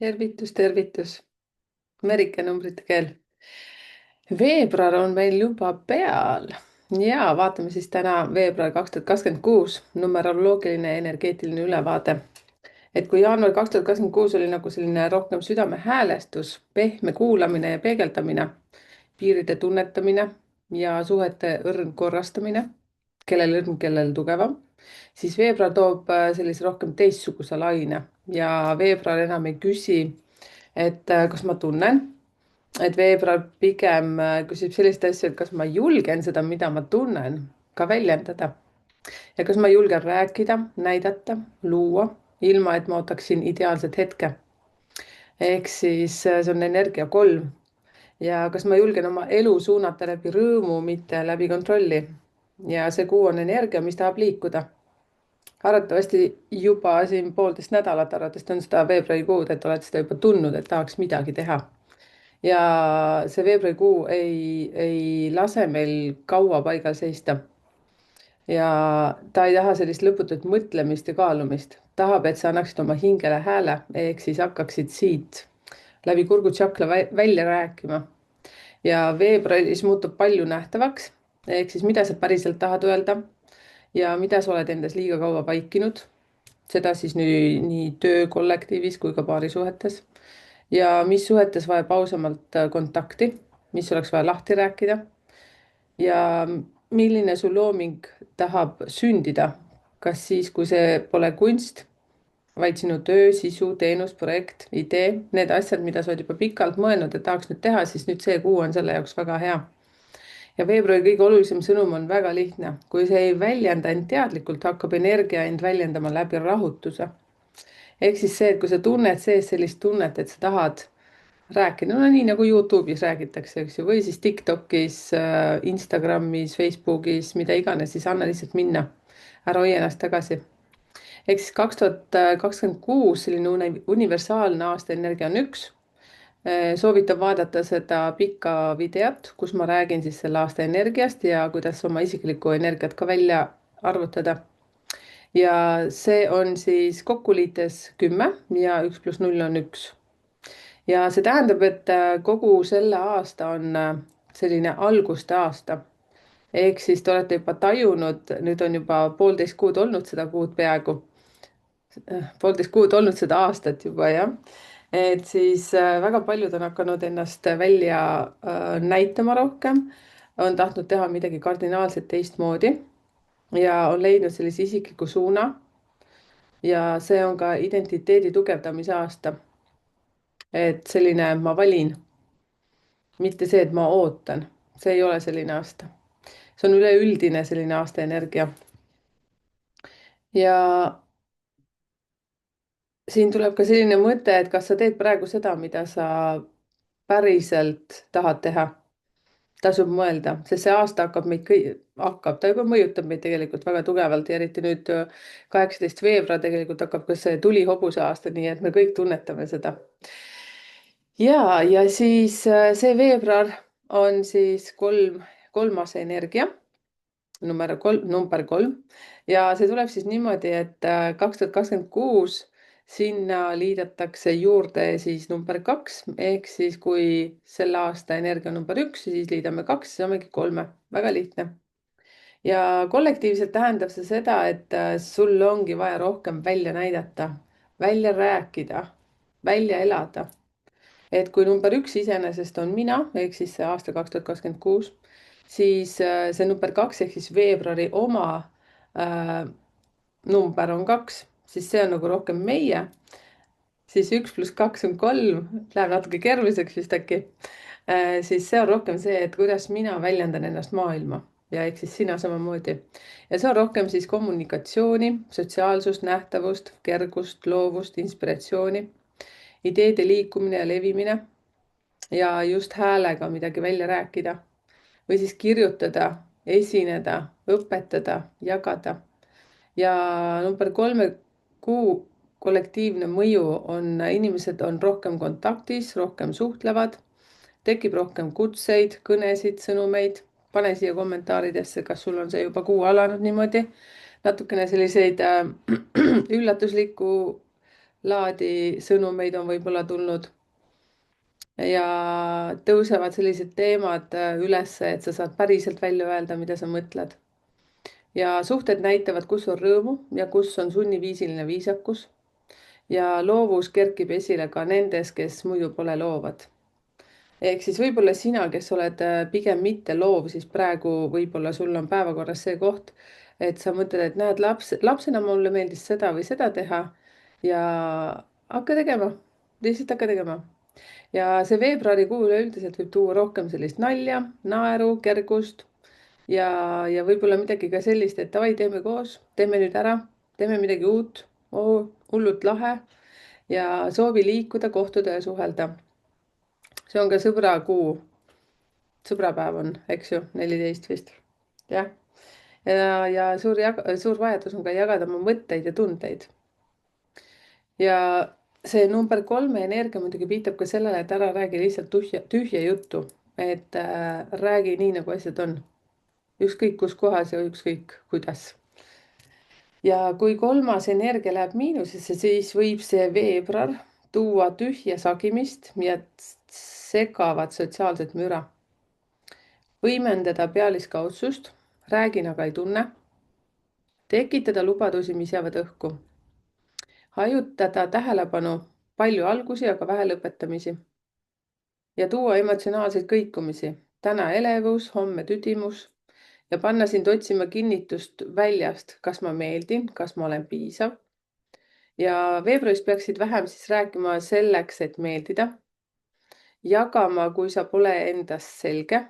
Tervitus, tervitus. Merike numbrite keel. Veebruar on meil juba peal. Ja vaatame siis täna veebruar 2026 numeroloogiline energeetiline ülevaade. Et kui jaanuar 2026 oli nagu selline rohkem südame häälestus, pehme kuulamine ja peegeldamine, piiride tunnetamine ja suhete õrn korrastamine, kellel õrn, kellel tugevam, siis veebruar toob sellise rohkem teistsuguse laine ja veebruar enam ei küsi, et kas ma tunnen, et veebruar pigem küsib sellist asja, et kas ma julgen seda, mida ma tunnen, ka väljendada ja kas ma julgen rääkida, näidata, luua, ilma et ma ootaksin ideaalset hetke. Ehk siis see on energia 3 ja kas ma julgen oma elu suunata läbi rõõmu, mitte läbi kontrolli. Ja see kuu on energia, mis tahab liikuda. Arvatavasti juba siin 1,5 nädalat arvatavasti on seda veebruarikuud, et oled seda juba tundnud, et tahaks midagi teha. Ja see veebruarikuu ei lase meil kaua paigal seista. Ja ta ei taha sellist lõputut mõtlemist ja kaalumist. Tahab, et sa annaksid oma hingele hääle, ehk siis hakkaksid siit läbi kurgutšakla välja rääkima. Ja veebruaris muutub palju nähtavaks, ehk siis mida sa päriselt tahad öelda ja mida sa oled endas liiga kaua vaikinud. Seda siis nii töökollektiivis kui ka paarisuhetes. Ja mis suhetes vajab ausamalt kontakti, mis oleks vaja lahti rääkida. Ja milline su looming tahab sündida, kas siis, kui see pole kunst, vaid sinu töö, sisu, teenus, projekt, idee, need asjad, mida sa oled juba pikalt mõelnud, et tahaks nüüd teha, siis nüüd see kuu on selle jaoks väga hea. Ja veebruari kõige olulisem sõnum on väga lihtne. Kui see ei väljenda end teadlikult, hakkab energia end väljendama läbi rahutuse. Ehk siis see, et kui sa tunned sees sellist tunnet, et sa tahad rääkida, no nii nagu YouTube'is räägitakse, eks ju, või siis TikTok'is, Instagramis, Facebook'is, mida iganes, siis anna lihtsalt minna. Ära hoia ennast tagasi. Ehk siis 2026 selline universaalne aasta energia on 1. Soovitan vaadata seda pikka videot, kus ma räägin siis selle aasta energiast ja kuidas oma isiklikku energiat ka välja arvutada. Ja see on siis kokkuliites 10 ja 1 + 0 on 1. Ja see tähendab, et kogu selle aasta on selline alguste aasta. Ehk siis te olete juba tajunud, nüüd on juba 1,5 kuud olnud seda kuud peaaegu. 1,5 kuud olnud seda aastat juba, jah. Et siis väga paljud on hakanud ennast välja näitama rohkem, on tahtnud teha midagi kardinaalselt teistmoodi ja on leidnud sellise isikliku suuna. Ja see on ka identiteedi tugevdamise aasta. Et selline ma valin, mitte see, et ma ootan. See ei ole selline aasta. See on üleüldine selline aasta energia. Ja siin tuleb ka selline mõte, et kas sa teed praegu seda, mida sa päriselt tahad teha. Tasub mõelda, sest see aasta hakkab meid ta juba mõjutab meid tegelikult väga tugevalt ja eriti nüüd 18 veebruar tegelikult hakkab ka see tulihobuse aasta, nii et me kõik tunnetame seda. Ja siis see veebruar on siis kolmas energia, number 3 ja see tuleb siis niimoodi, et 2026 sinna liidetakse juurde siis number 2 ehk siis kui selle aasta energia on number 1, siis liidame 2, saamegi 3. Väga lihtne. Ja kollektiivselt tähendab see seda, et sul ongi vaja rohkem välja näidata, välja rääkida, välja elada. Et kui number 1 iseenesest on mina, ehk siis see aasta 2026, siis see number 2 ehk siis veebruari oma number on 2, siis see on nagu rohkem meie. Siis 1 + 2 on 3, läheb natuke keeruliseks vist äkki. Siis see on rohkem see, et kuidas mina väljendan ennast maailma ja ehk siis sina samamoodi. Ja see on rohkem siis kommunikatsiooni, sotsiaalsust, nähtavust, kergust, loovust, inspiratsiooni, ideede liikumine ja levimine ja just häälega midagi välja rääkida või siis kirjutada, esineda, õpetada, jagada. Ja number 3 kuu kollektiivne mõju on, inimesed on rohkem kontaktis, rohkem suhtlevad, tekib rohkem kutseid, kõnesid, sõnumeid. Pane siia kommentaaridesse, kas sul on see juba kuu alanud niimoodi. Natukene selliseid üllatuslikku laadi sõnumeid on võib-olla tulnud ja tõusevad sellised teemad üles, et sa saad päriselt välja öelda, mida sa mõtled. ja suhted näitavad, kus on rõõmu ja kus on sunniviisiline viisakus. ja loovus kerkib esile ka nendes, kes muidu pole loovad. ehk siis võib-olla sina, kes oled pigem mitte loov, siis praegu võib-olla sul on päevakorras see koht, et sa mõtled, et näed, lapsena mulle meeldis seda või seda teha ja hakka tegema, lihtsalt hakka tegema. ja see veebruarikuu üleüldiselt võib tuua rohkem sellist nalja, naeru, kergust ja võib-olla midagi ka sellist, et davai, teeme koos, teeme nüüd ära, teeme midagi uut, hullult lahe ja soovi liikuda, kohtuda ja suhelda. see on ka sõbrakuu, sõbrapäev on, eks ju, 14 vist, jah. ja suur vajadus on ka jagada oma mõtteid ja tundeid. ja see number 3 energia muidugi viitab ka sellele, et ära räägi lihtsalt tühja juttu, et räägi nii, nagu asjad on. ükskõik kus kohas ja ükskõik kuidas. ja kui 3 energia läheb miinusesse, siis võib see veebruar tuua tühja sagimist ja segavat sotsiaalset müra. võimendada pealiskaudsust, räägin, aga ei tunne. tekitada lubadusi, mis jäävad õhku. hajutada tähelepanu, palju algusi, aga vähe lõpetamisi. ja tuua emotsionaalseid kõikumisi, täna elevus, homme tüdimus ja panna sind otsima kinnitust väljast, kas ma meeldin, kas ma olen piisav. ja veebruaris peaksid vähem siis rääkima selleks, et meeldida. jagama, kui sa pole endast selge,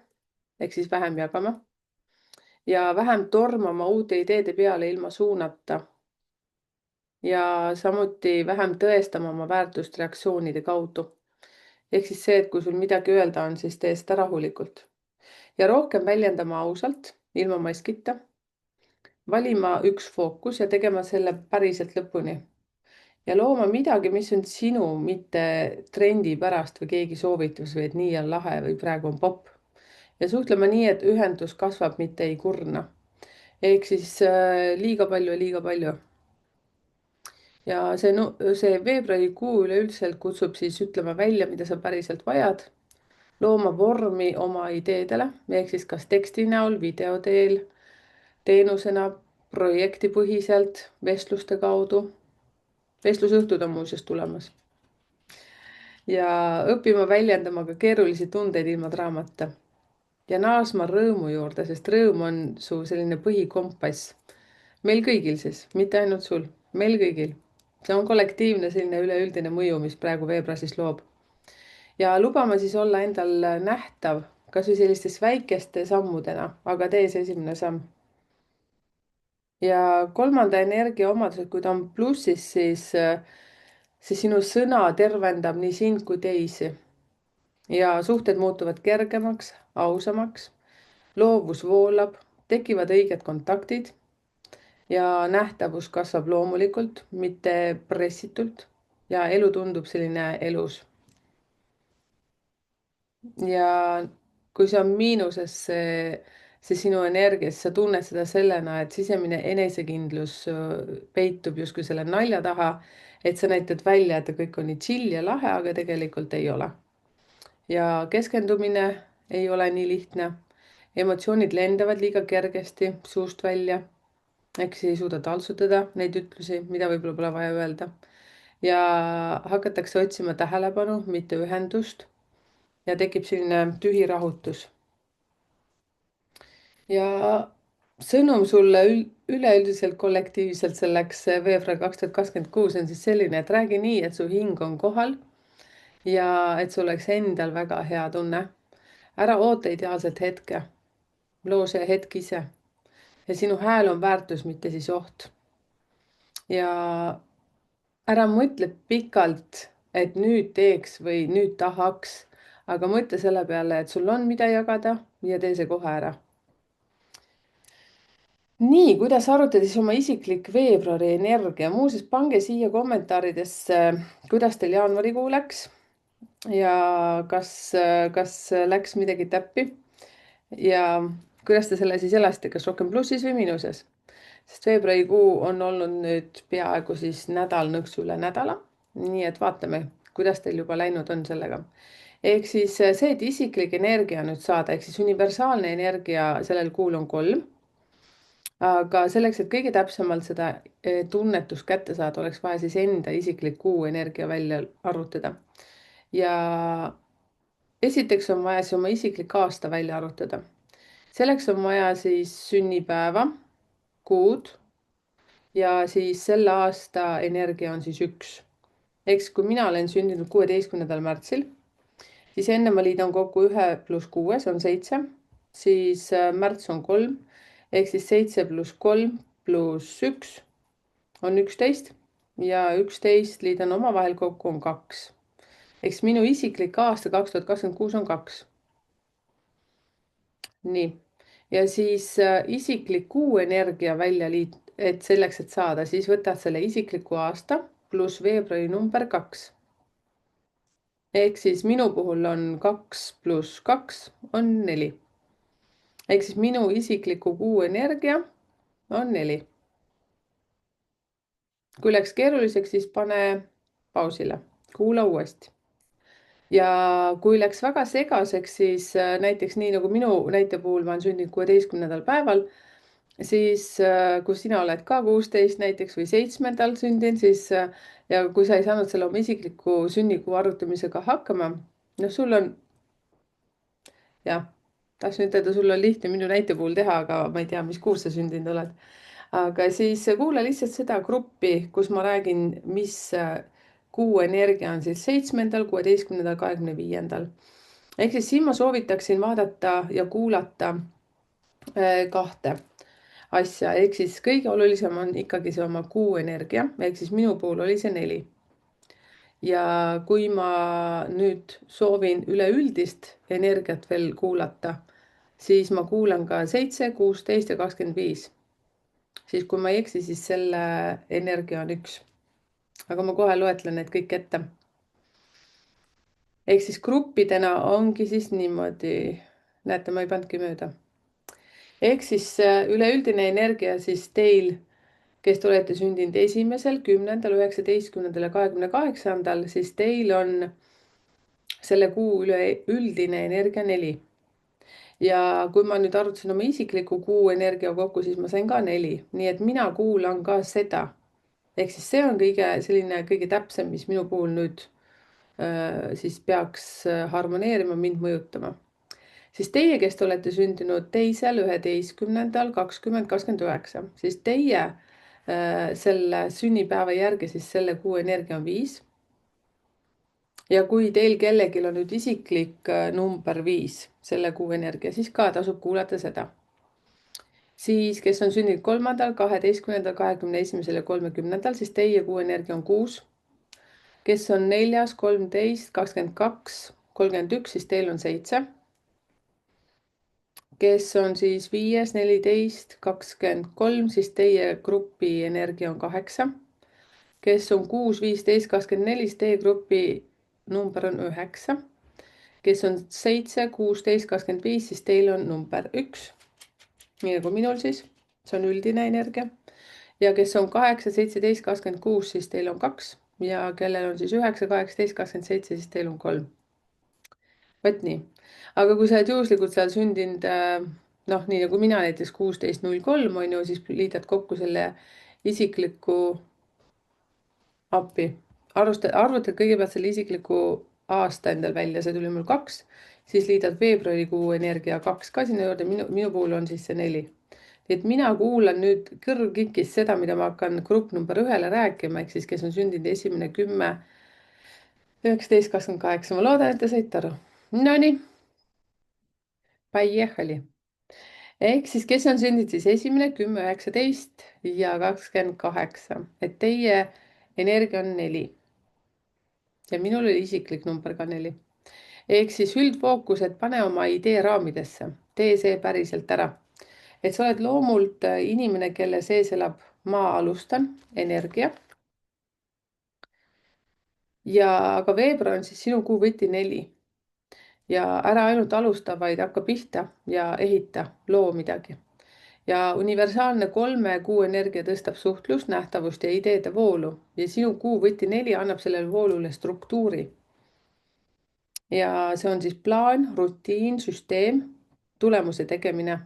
ehk siis vähem jagama. ja vähem tormama uute ideede peale ilma suunata. ja samuti vähem tõestama oma väärtust reaktsioonide kaudu. ehk siis see, et kui sul midagi öelda on, siis tee seda rahulikult. ja rohkem väljendama ausalt, ilma maskita. valima üks fookus ja tegema selle päriselt lõpuni. ja looma midagi, mis on sinu, mitte trendi pärast või keegi soovitus või et nii on lahe või praegu on popp. ja suhtlema nii, et ühendus kasvab, mitte ei kurna. ehk siis liiga palju. ja see veebruarikuu üleüldiselt kutsub siis ütlema välja, mida sa päriselt vajad. looma vormi oma ideedele, ehk siis kas teksti näol, video teel, teenusena, projektipõhiselt, vestluste kaudu. vestlusõhtud on muuseas tulemas. ja õppima väljendama ka keerulisi tundeid ilma draamata. ja naasma rõõmu juurde, sest rõõm on su selline põhikompass. meil kõigil siis, mitte ainult sul, meil kõigil. see on kollektiivne selline üleüldine mõju, mis praegu veebruaris loob. ja lubama siis olla endal nähtav, kas või sellistes väikeste sammudena, aga tee see esimene samm. ja 3. energia omadused, kui ta on plussis, siis see sinu sõna tervendab nii sind kui teisi. ja suhted muutuvad kergemaks, ausamaks, loovus voolab, tekivad õiged kontaktid ja nähtavus kasvab loomulikult, mitte pressitult ja elu tundub selline elus. ja kui see on miinuses, see sinu energia, siis sa tunned seda sellena, et sisemine enesekindlus peitub justkui selle nalja taha, et sa näitad välja, et kõik on nii chill ja lahe, aga tegelikult ei ole. ja keskendumine ei ole nii lihtne. emotsioonid lendavad liiga kergesti suust välja. ehk siis ei suuda taltsutada neid ütlusi, mida võib-olla pole vaja öelda. ja hakatakse otsima tähelepanu, mitte ühendust. ja tekib selline tühi rahutus. ja sõnum sulle üleüldiselt kollektiivselt selleks veebruar 2026 on siis selline, et räägi nii, et su hing on kohal ja et sul oleks endal väga hea tunne. ära oota ideaalset hetke. loo see hetk ise. ja sinu hääl on väärtus, mitte siis oht. ja ära mõtle pikalt, et nüüd teeks või nüüd tahaks, aga mõtle selle peale, et sul on, mida jagada ja tee see kohe ära. nii, kuidas arutada siis oma isiklik veebruari energia? muuseas, pange siia kommentaaridesse, kuidas teil jaanuarikuu läks ja kas läks midagi täppi ja kuidas te selle siis elasite, kas rohkem plussis või miinuses? sest veebruarikuu on olnud nüüd peaaegu siis nädal nõksu üle nädala nii et vaatame, kuidas teil juba läinud on sellega. Ehk siis see, et isiklik energia nüüd saada, ehk siis universaalne energia sellel kuul on 3. Aga selleks, et kõige täpsemalt seda tunnetust kätte saada, oleks vaja siis enda isiklik kuu energia välja arvutada. Ja esiteks on vaja siis oma isiklik aasta välja arvutada. Selleks on vaja siis sünnipäeva, kuud ja siis selle aasta energia on siis 1. Eks kui mina olen sündinud 16. märtsil, siis enne ma liidan kokku 1 + 6 on 7, siis märts on 3, ehk siis 7 + 3 + 1 on 11 ja 11 liidan omavahel kokku on 2. Eks minu isiklik aasta 2026 on 2. Nii. Ja siis isiklik kuu energia välja et selleks, et saada, siis võtad selle isikliku aasta pluss veebruari number 2. Ehk siis minu puhul on 2 + 2 on 4. Ehk siis minu isikliku kuu energia on 4. Kui läks keeruliseks, siis pane pausile, kuula uuesti. Ja kui läks väga segaseks, siis näiteks nii nagu minu näite puhul ma olen sündinud 16. päeval, siis kui sina oled ka 16 näiteks või 7. sündinud, siis ja kui sa ei saanud selle oma isikliku sünnikuu arvutamisega hakkama, noh, sul on, jah, tahtsin ütelda, sul on lihtne minu näite puhul teha, aga ma ei tea, mis kuus sa sündinud oled. Aga siis kuula lihtsalt seda gruppi, kus ma räägin, mis kuu energia on siis 7., 16., 25. Ehk siis siin ma soovitaksin vaadata ja kuulata kahte asja, ehk siis kõige olulisem on ikkagi see oma kuu energia, ehk siis minu puhul oli see 4. Ja kui ma nüüd soovin üleüldist energiat veel kuulata, siis ma kuulan ka 7, 16 ja 25. Siis kui ma ei eksi, siis selle energia on 1. Aga ma kohe loetlen need kõik ette. Ehk siis gruppidena ongi siis niimoodi, näete, ma ei pannudki mööda. Ehk siis üleüldine energia siis teil, kes te olete sündinud 1., 10., 19. ja 28., siis teil on selle kuu üleüldine energia 4. Ja kui ma nüüd arvutasin oma isikliku kuu energia kokku, siis ma sain ka 4. Nii et mina kuulan ka seda. Ehk siis see on kõige täpsem, mis minu puhul nüüd siis peaks harmoneerima, mind mõjutama. Siis teie, kes te olete sündinud 2., 11., 20, 29, siis teie selle sünnipäeva järgi siis selle kuu energia on 5. Ja kui teil kellelgi on nüüd isiklik number 5, selle kuu energia, siis ka tasub kuulata seda. Siis, kes on sündinud 3., 12., 21. ja 30, siis teie kuu energia on 6. Kes on 4., 13., 22, 31, siis teil on 7. Kes on siis 5., 14., 23, siis teie grupi energia on 8. Kes on 6., 15., 24, siis teie grupi number on 9. Kes on 7., 16., 25, siis teil on number 1. Nii nagu minul siis, see on üldine energia. Ja kes on 8., 17., 26, siis teil on 2. Ja kellel on siis 9., 18., 27, siis teil on 3. Võt nii. Aga kui sa oled juhuslikult seal sündinud, noh, nii nagu mina näiteks 16.03 on ju, siis liidad kokku selle isikliku appi. Arvutad kõigepealt selle isikliku aasta endal välja, see tuli mul 2, siis liidad veebruarikuu energia 2 ka sinna juurde, minu puhul on siis see 4. Nii et mina kuulan nüüd kõrvkikis seda, mida ma hakkan grupp number 1-le rääkima, ehk siis kes on sündinud 1., 10, 19, 28. Ma loodan, et te saite aru. Nonii. Поехали. Ehk siis, kes on sündinud siis 1., 10, 19 ja 28, et teie energia on 4. Ja minul oli isiklik number ka 4. Ehk siis üldfookus, et pane oma idee raamidesse, tee see päriselt ära. Et sa oled loomult inimene, kelle sees elab ma alustan, energia. Ja aga veebruar on siis sinu kuu võti 4. Ja ära ainult alusta, vaid hakka pihta ja ehita, loo midagi. ja universaalne 3 kuu energia tõstab suhtlust, nähtavust ja ideede voolu ja sinu kuu võti 4 annab sellele voolule struktuuri. Ja see on siis plaan, rutiin, süsteem, tulemuse tegemine,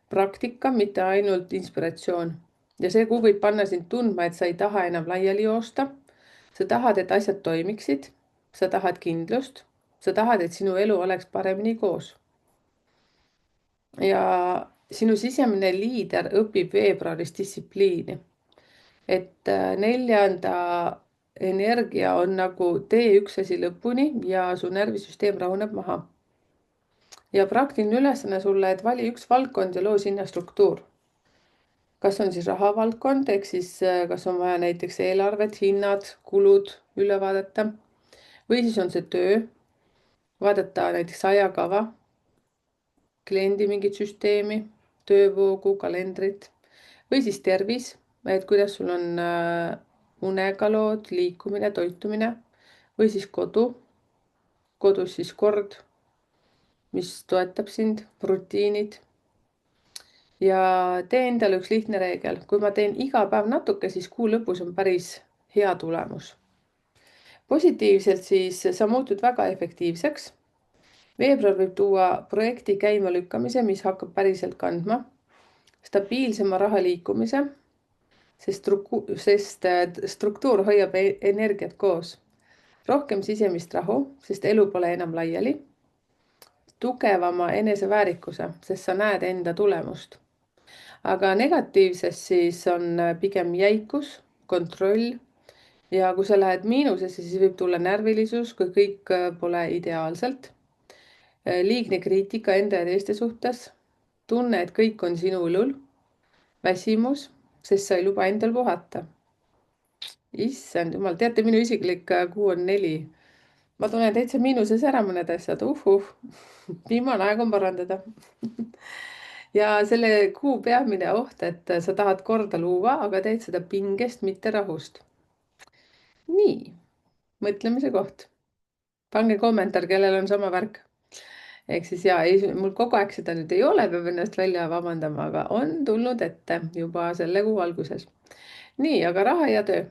praktika, mitte ainult inspiratsioon. Ja see kuu võib panna sind tundma, et sa ei taha enam laiali joosta. Sa tahad, et asjad toimiksid. Sa tahad kindlust. Sa tahad, et sinu elu oleks paremini koos. Ja sinu sisemine liider õpib veebruaris distsipliini. Et 4. energia on nagu tee üks asi lõpuni ja su närvisüsteem rahuneb maha. Ja praktiline ülesanne sulle, et vali üks valdkond ja loo sinna struktuur. Kas on siis rahavaldkond, ehk siis kas on vaja näiteks eelarvet, hinnad, kulud üle vaadata või siis on see töö, vaadata näiteks ajakava, kliendi mingit süsteemi, töövoogu, kalendrit või siis tervis, et kuidas sul on unega lood, liikumine, toitumine või siis kodus siis kord, mis toetab sind, rutiinid. Ja tee endale üks lihtne reegel. Kui ma teen iga päev natuke, siis kuu lõpus on päris hea tulemus. Positiivselt siis sa muutud väga efektiivseks. Veebruar võib tuua projekti käima lükkamise, mis hakkab päriselt kandma. Stabiilsema raha liikumise, sest struktuur hoiab energiat koos. Rohkem sisemist rahu, sest elu pole enam laiali. Tugevama eneseväärikuse, sest sa näed enda tulemust. Aga negatiivses siis on pigem jäikus, kontroll ja kui sa lähed miinusesse, siis võib tulla närvilisus, kui kõik pole ideaalselt. Liigne kriitika enda ja teiste suhtes. Tunne, et kõik on sinu õlul. Väsimus, sest sa ei luba endal puhata. Issand jumal, teate, minu isiklik kuu on 4. Ma tunnen täitsa miinuses ära mõned asjad. Viimane aeg on parandada. Ja selle kuu peamine oht, et sa tahad korda luua, aga teed seda pingest, mitte rahust. Nii, mõtlemise koht. Pange kommentaar, kellel on sama värk. Ehk siis mul kogu aeg seda nüüd ei ole, peab ennast välja vabandama, aga on tulnud ette juba selle kuu alguses. Nii, aga raha ja töö.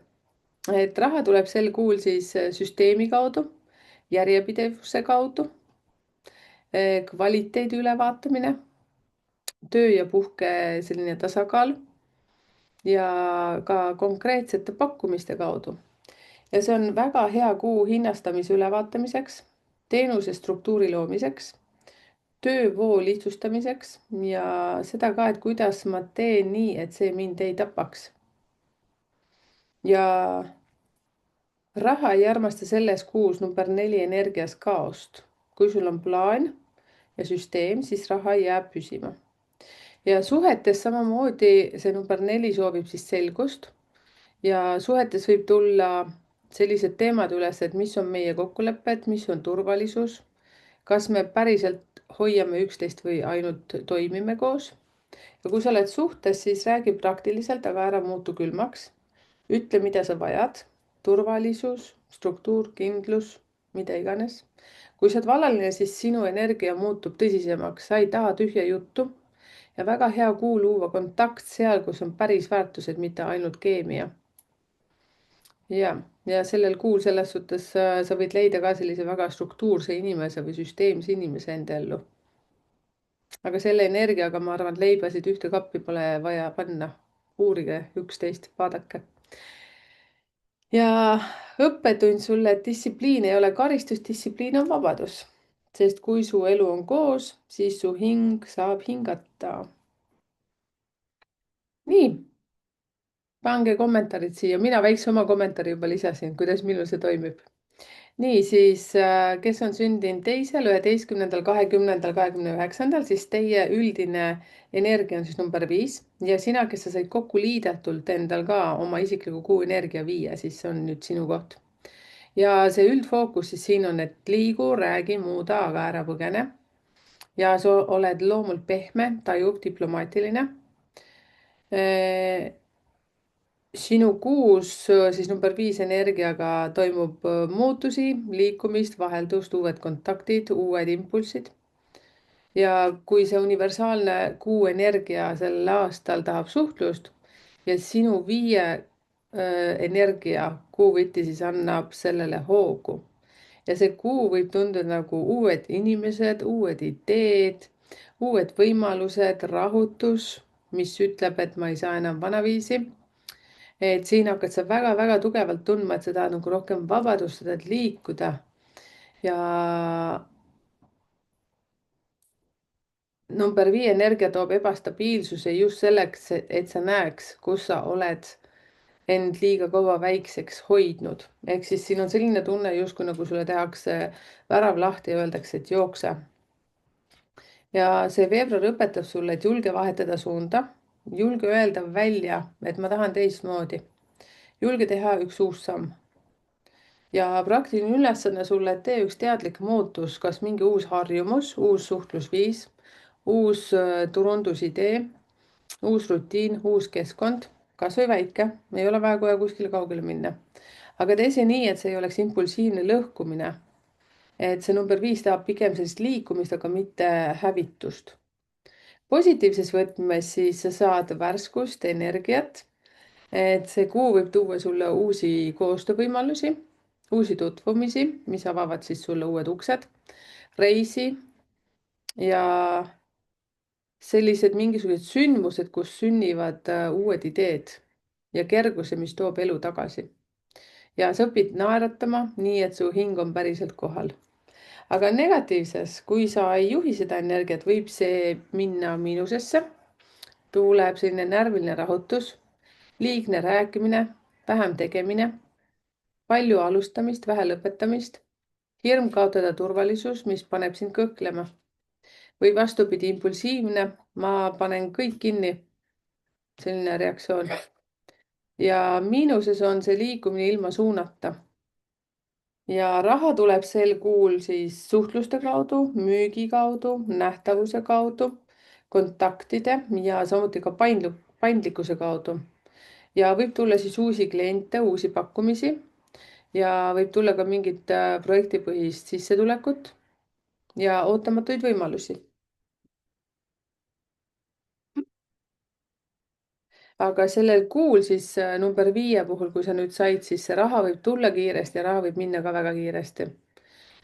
Et raha tuleb sel kuul siis süsteemi kaudu, järjepidevuse kaudu, kvaliteedi ülevaatamine, töö ja puhke selline tasakaal ja ka konkreetsete pakkumiste kaudu. Ja see on väga hea kuu hinnastamise ülevaatamiseks, teenuse struktuuri loomiseks, töövoo lihtsustamiseks ja seda ka, et kuidas ma teen nii, et see mind ei tapaks. Ja raha ei armasta selles kuus number 4 energias kaost. Kui sul on plaan ja süsteem, siis raha jääb püsima. Ja suhetes samamoodi see number 4 soovib siis selgust ja suhetes võib tulla sellised teemad üles, et mis on meie kokkulepped, mis on turvalisus, kas me päriselt hoiame üksteist või ainult toimime koos. Ja kui sa oled suhtes, siis räägi praktiliselt, aga ära muutu külmaks. Ütle, mida sa vajad, turvalisus, struktuur, kindlus, mida iganes. Kui sa oled vallaline, siis sinu energia muutub tõsisemaks, sa ei taha tühja juttu ja väga hea kuu luua kontakt seal, kus on päris väärtused, mitte ainult keemia. Ja sellel kuul selles suhtes sa võid leida ka sellise väga struktuurse inimese või süsteemse inimese enda ellu. Aga selle energiaga ma arvan, et leibasid ühte kappi pole vaja panna. Uurige üksteist, vaadake. Ja õppetund sulle, et distsipliin ei ole karistus, distsipliin on vabadus. Sest kui su elu on koos, siis su hing saab hingata. Nii. Pange kommentaarid siia, mina väikse oma kommentaari juba lisasin, kuidas minul see toimib. Nii, siis kes on sündinud 2., 11., 20., 29., siis teie üldine energia on siis number 5 ja sina, kes sa said kokku liidatult endal ka oma isikliku kuu energia viia, siis see on nüüd sinu koht. Ja see üldfookus siis siin on, et liigu, räägi, muuda, aga ära põgene. Ja sa oled loomult pehme, tajuv, diplomaatiline. Sinu kuus siis number 5 energiaga toimub muutusi, liikumist, vaheldust, uued kontaktid, uued impulsid. ja kui see universaalne kuu energia sel aastal tahab suhtlust ja sinu viie energia kuuvõti siis annab sellele hoogu. Ja see kuu võib tunduda nagu uued inimesed, uued ideed, uued võimalused, rahutus, mis ütleb, et ma ei saa enam vanaviisi. Et siin hakkad sa väga-väga tugevalt tundma, et sa tahad nagu rohkem vabadust, sa tahad liikuda. Ja number 5 energia toob ebastabiilsuse just selleks, et sa näeks, kus sa oled end liiga kaua väikseks hoidnud. Ehk siis siin on selline tunne justkui nagu sulle tehakse värav lahti ja öeldakse, et jookse. Ja see veebruar õpetab sulle, et julge vahetada suunda, julge öelda välja, et ma tahan teistmoodi, julge teha üks uus samm. Ja praktiline ülesanne sulle, et tee üks teadlik muutus, kas mingi uus harjumus, uus suhtlusviis, uus turundusidee, uus rutiin, uus keskkond, kas või väike, ei ole vaja kohe kuskile kaugele minna. Aga tee see nii, et see ei oleks impulsiivne lõhkumine. Et see number 5 tahab pigem sellist liikumist, aga mitte hävitust. Positiivses võtmes siis sa saad värskust, energiat, et see kuu võib tuua sulle uusi koostöövõimalusi, uusi tutvumisi, mis avavad siis sulle uued uksed, reisi ja sellised mingisugused sündmused, kus sünnivad uued ideed ja kerguse, mis toob elu tagasi. Ja sa õpid naeratama nii, et su hing on päriselt kohal. Aga negatiivses, kui sa ei juhi seda energiat, võib see minna miinusesse. Tuleb selline närviline rahutus, liigne rääkimine, vähem tegemine, palju alustamist, vähe lõpetamist, hirm kaotada turvalisus, mis paneb sind kõhklema. Või vastupidi, impulsiivne, ma panen kõik kinni, selline reaktsioon. Ja miinuses on see liikumine ilma suunata. Ja raha tuleb sel kuul siis suhtluste kaudu, müügi kaudu, nähtavuse kaudu, kontaktide ja samuti ka paindlikkuse kaudu. Ja võib tulla siis uusi kliente, uusi pakkumisi ja võib tulla ka mingit projektipõhist sissetulekut ja ootamatuid võimalusi. Aga sellel kuul siis number 5 puhul, kui sa nüüd said, siis see raha võib tulla kiiresti ja raha võib minna ka väga kiiresti.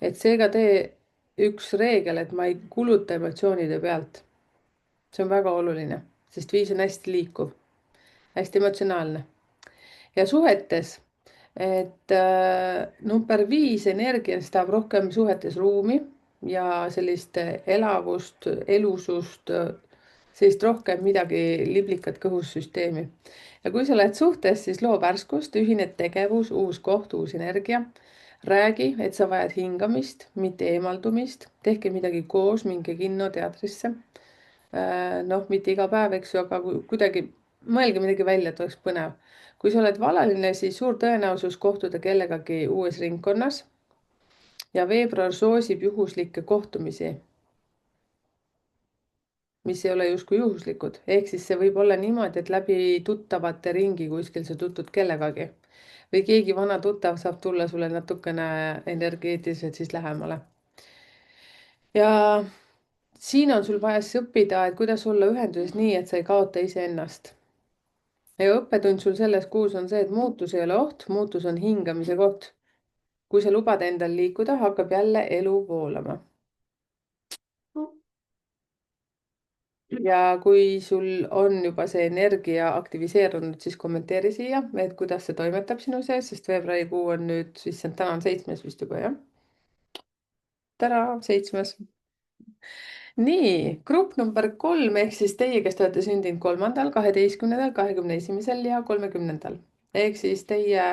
Et seega tee üks reegel, et ma ei kuluta emotsioonide pealt. See on väga oluline, sest 5 on hästi liikuv, hästi emotsionaalne. Ja suhetes, et number 5 energiast tahab rohkem suhetes ruumi ja sellist elavust, elusust, sellist rohkem midagi liblikat kõhussüsteemi. Ja kui sa oled suhtes, siis loo värskust, ühine tegevus, uus koht, uus energia. Räägi, et sa vajad hingamist, mitte eemaldumist. Tehke midagi koos, minge kinno, teatrisse. Noh, mitte iga päev, eks ju, aga kuidagi mõelge midagi välja, et oleks põnev. Kui sa oled valaline, siis suur tõenäosus kohtuda kellegagi uues ringkonnas. Ja veebruar soosib juhuslikke kohtumisi, mis ei ole justkui juhuslikud. Ehk siis see võib olla niimoodi, et läbi tuttavate ringi kuskil sa tutvud kellegagi. Või keegi vana tuttav saab tulla sulle natukene energeetiliselt siis lähemale. Ja siin on sul vaja siis õppida, et kuidas olla ühenduses nii, et sa ei kaota iseennast. Ja õppetund sul selles kuus on see, et muutus ei ole oht, muutus on hingamise koht. Kui sa lubad endal liikuda, hakkab jälle elu voolama. Ja kui sul on juba see energia aktiviseerunud, siis kommenteeri siia, et kuidas see toimetab sinu sees, sest veebruarikuu on nüüd, siis täna on 7. vist juba, jah? Tere, 7. Nii, grupp number 3 ehk siis teie, kes te olete sündinud 3., 12., 21. ja 30. Ehk siis teie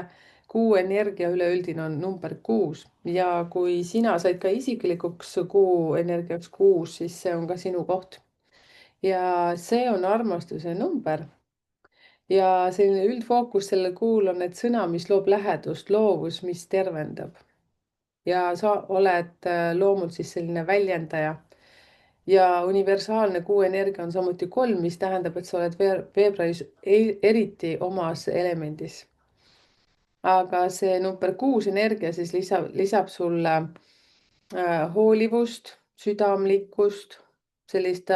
kuu energia üleüldine on number 6 ja kui sina said ka isiklikuks kuu energiaks 6, siis see on ka sinu koht. Ja see on armastuse number. Ja selline üldfookus sellel kuul on need sõna, mis loob lähedust, loovus, mis tervendab. Ja sa oled loomult siis selline väljendaja. Ja universaalne kuu energia on samuti 3, mis tähendab, et sa oled veebruaris eriti omas elemendis. Aga see number 6 energia siis lisab sulle hoolivust, südamlikkust, sellist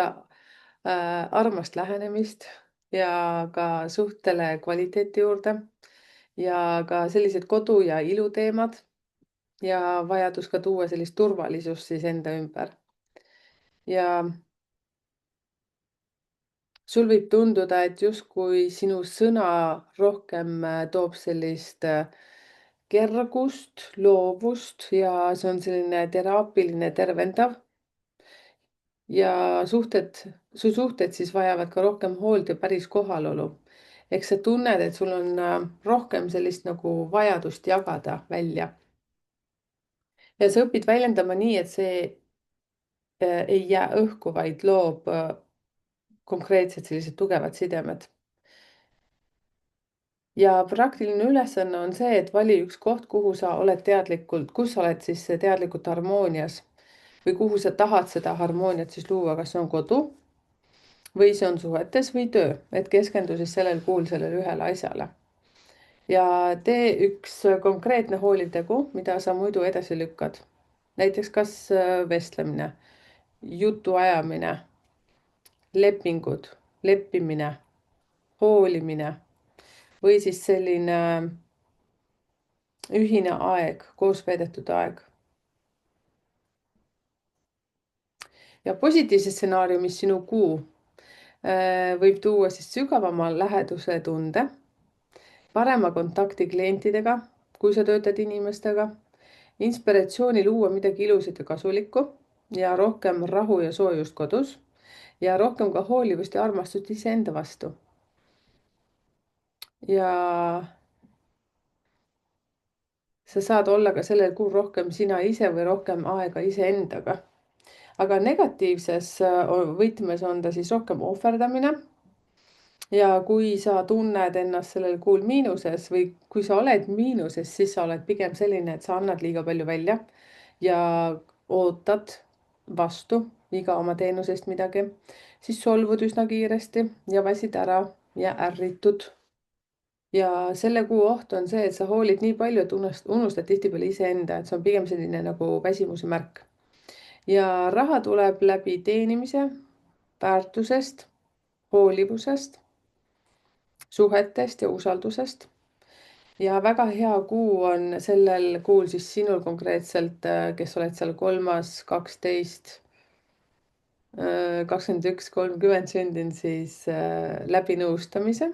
armast lähenemist ja ka suhtele kvaliteeti juurde ja ka sellised kodu- ja iluteemad ja vajadus ka tuua sellist turvalisust siis enda ümber. Ja sul võib tunduda, et justkui sinu sõna rohkem toob sellist kergust, loovust ja see on selline teraapiline, tervendav ja su suhted siis vajavad ka rohkem hoolt ja päris kohalolu. Eks sa tunned, et sul on rohkem sellist nagu vajadust jagada välja. Ja sa õpid väljendama nii, et see ei jää õhku, vaid loob konkreetsed sellised tugevad sidemed. Ja praktiline ülesanne on see, et vali üks koht, kuhu sa oled teadlikult, kus sa oled siis teadlikult harmoonias või kuhu sa tahad seda harmooniat siis luua, kas see on kodu või see on suhetes või töö, et keskendu siis sellel kuul sellele ühele asjale. Ja tee üks konkreetne hooliv tegu, mida sa muidu edasi lükkad. Näiteks kas vestlemine, jutu ajamine, lepingud, leppimine, hoolimine või siis selline ühine aeg, koos veedetud aeg. Ja positiivses stsenaariumis sinu kuu võib tuua siis sügavama läheduse tunde, parema kontakti klientidega, kui sa töötad inimestega, inspiratsiooni luua midagi ilusat ja kasulikku ja rohkem rahu ja soojust kodus ja rohkem ka hoolivust ja armastust iseenda vastu. Ja sa saad olla ka sellel kuul rohkem sina ise või rohkem aega iseendaga. Aga negatiivses võtmes on ta siis rohkem ohverdamine. Ja kui sa tunned ennast sellel kuul miinuses või kui sa oled miinuses, siis sa oled pigem selline, et sa annad liiga palju välja ja ootad vastu iga oma teenusest midagi, siis solvud üsna kiiresti ja väsid ära ja ärritud. Ja selle kuu oht on see, et sa hoolid nii palju, et unustad tihtipeale iseenda, et see on pigem selline nagu väsimuse märk. Ja raha tuleb läbi teenimise, väärtusest, hoolivusest, suhetest ja usaldusest. Ja väga hea kuu on sellel kuul siis sinul konkreetselt, kes oled seal 3., 12., 21., 30 sündinud, siis läbi nõustamise,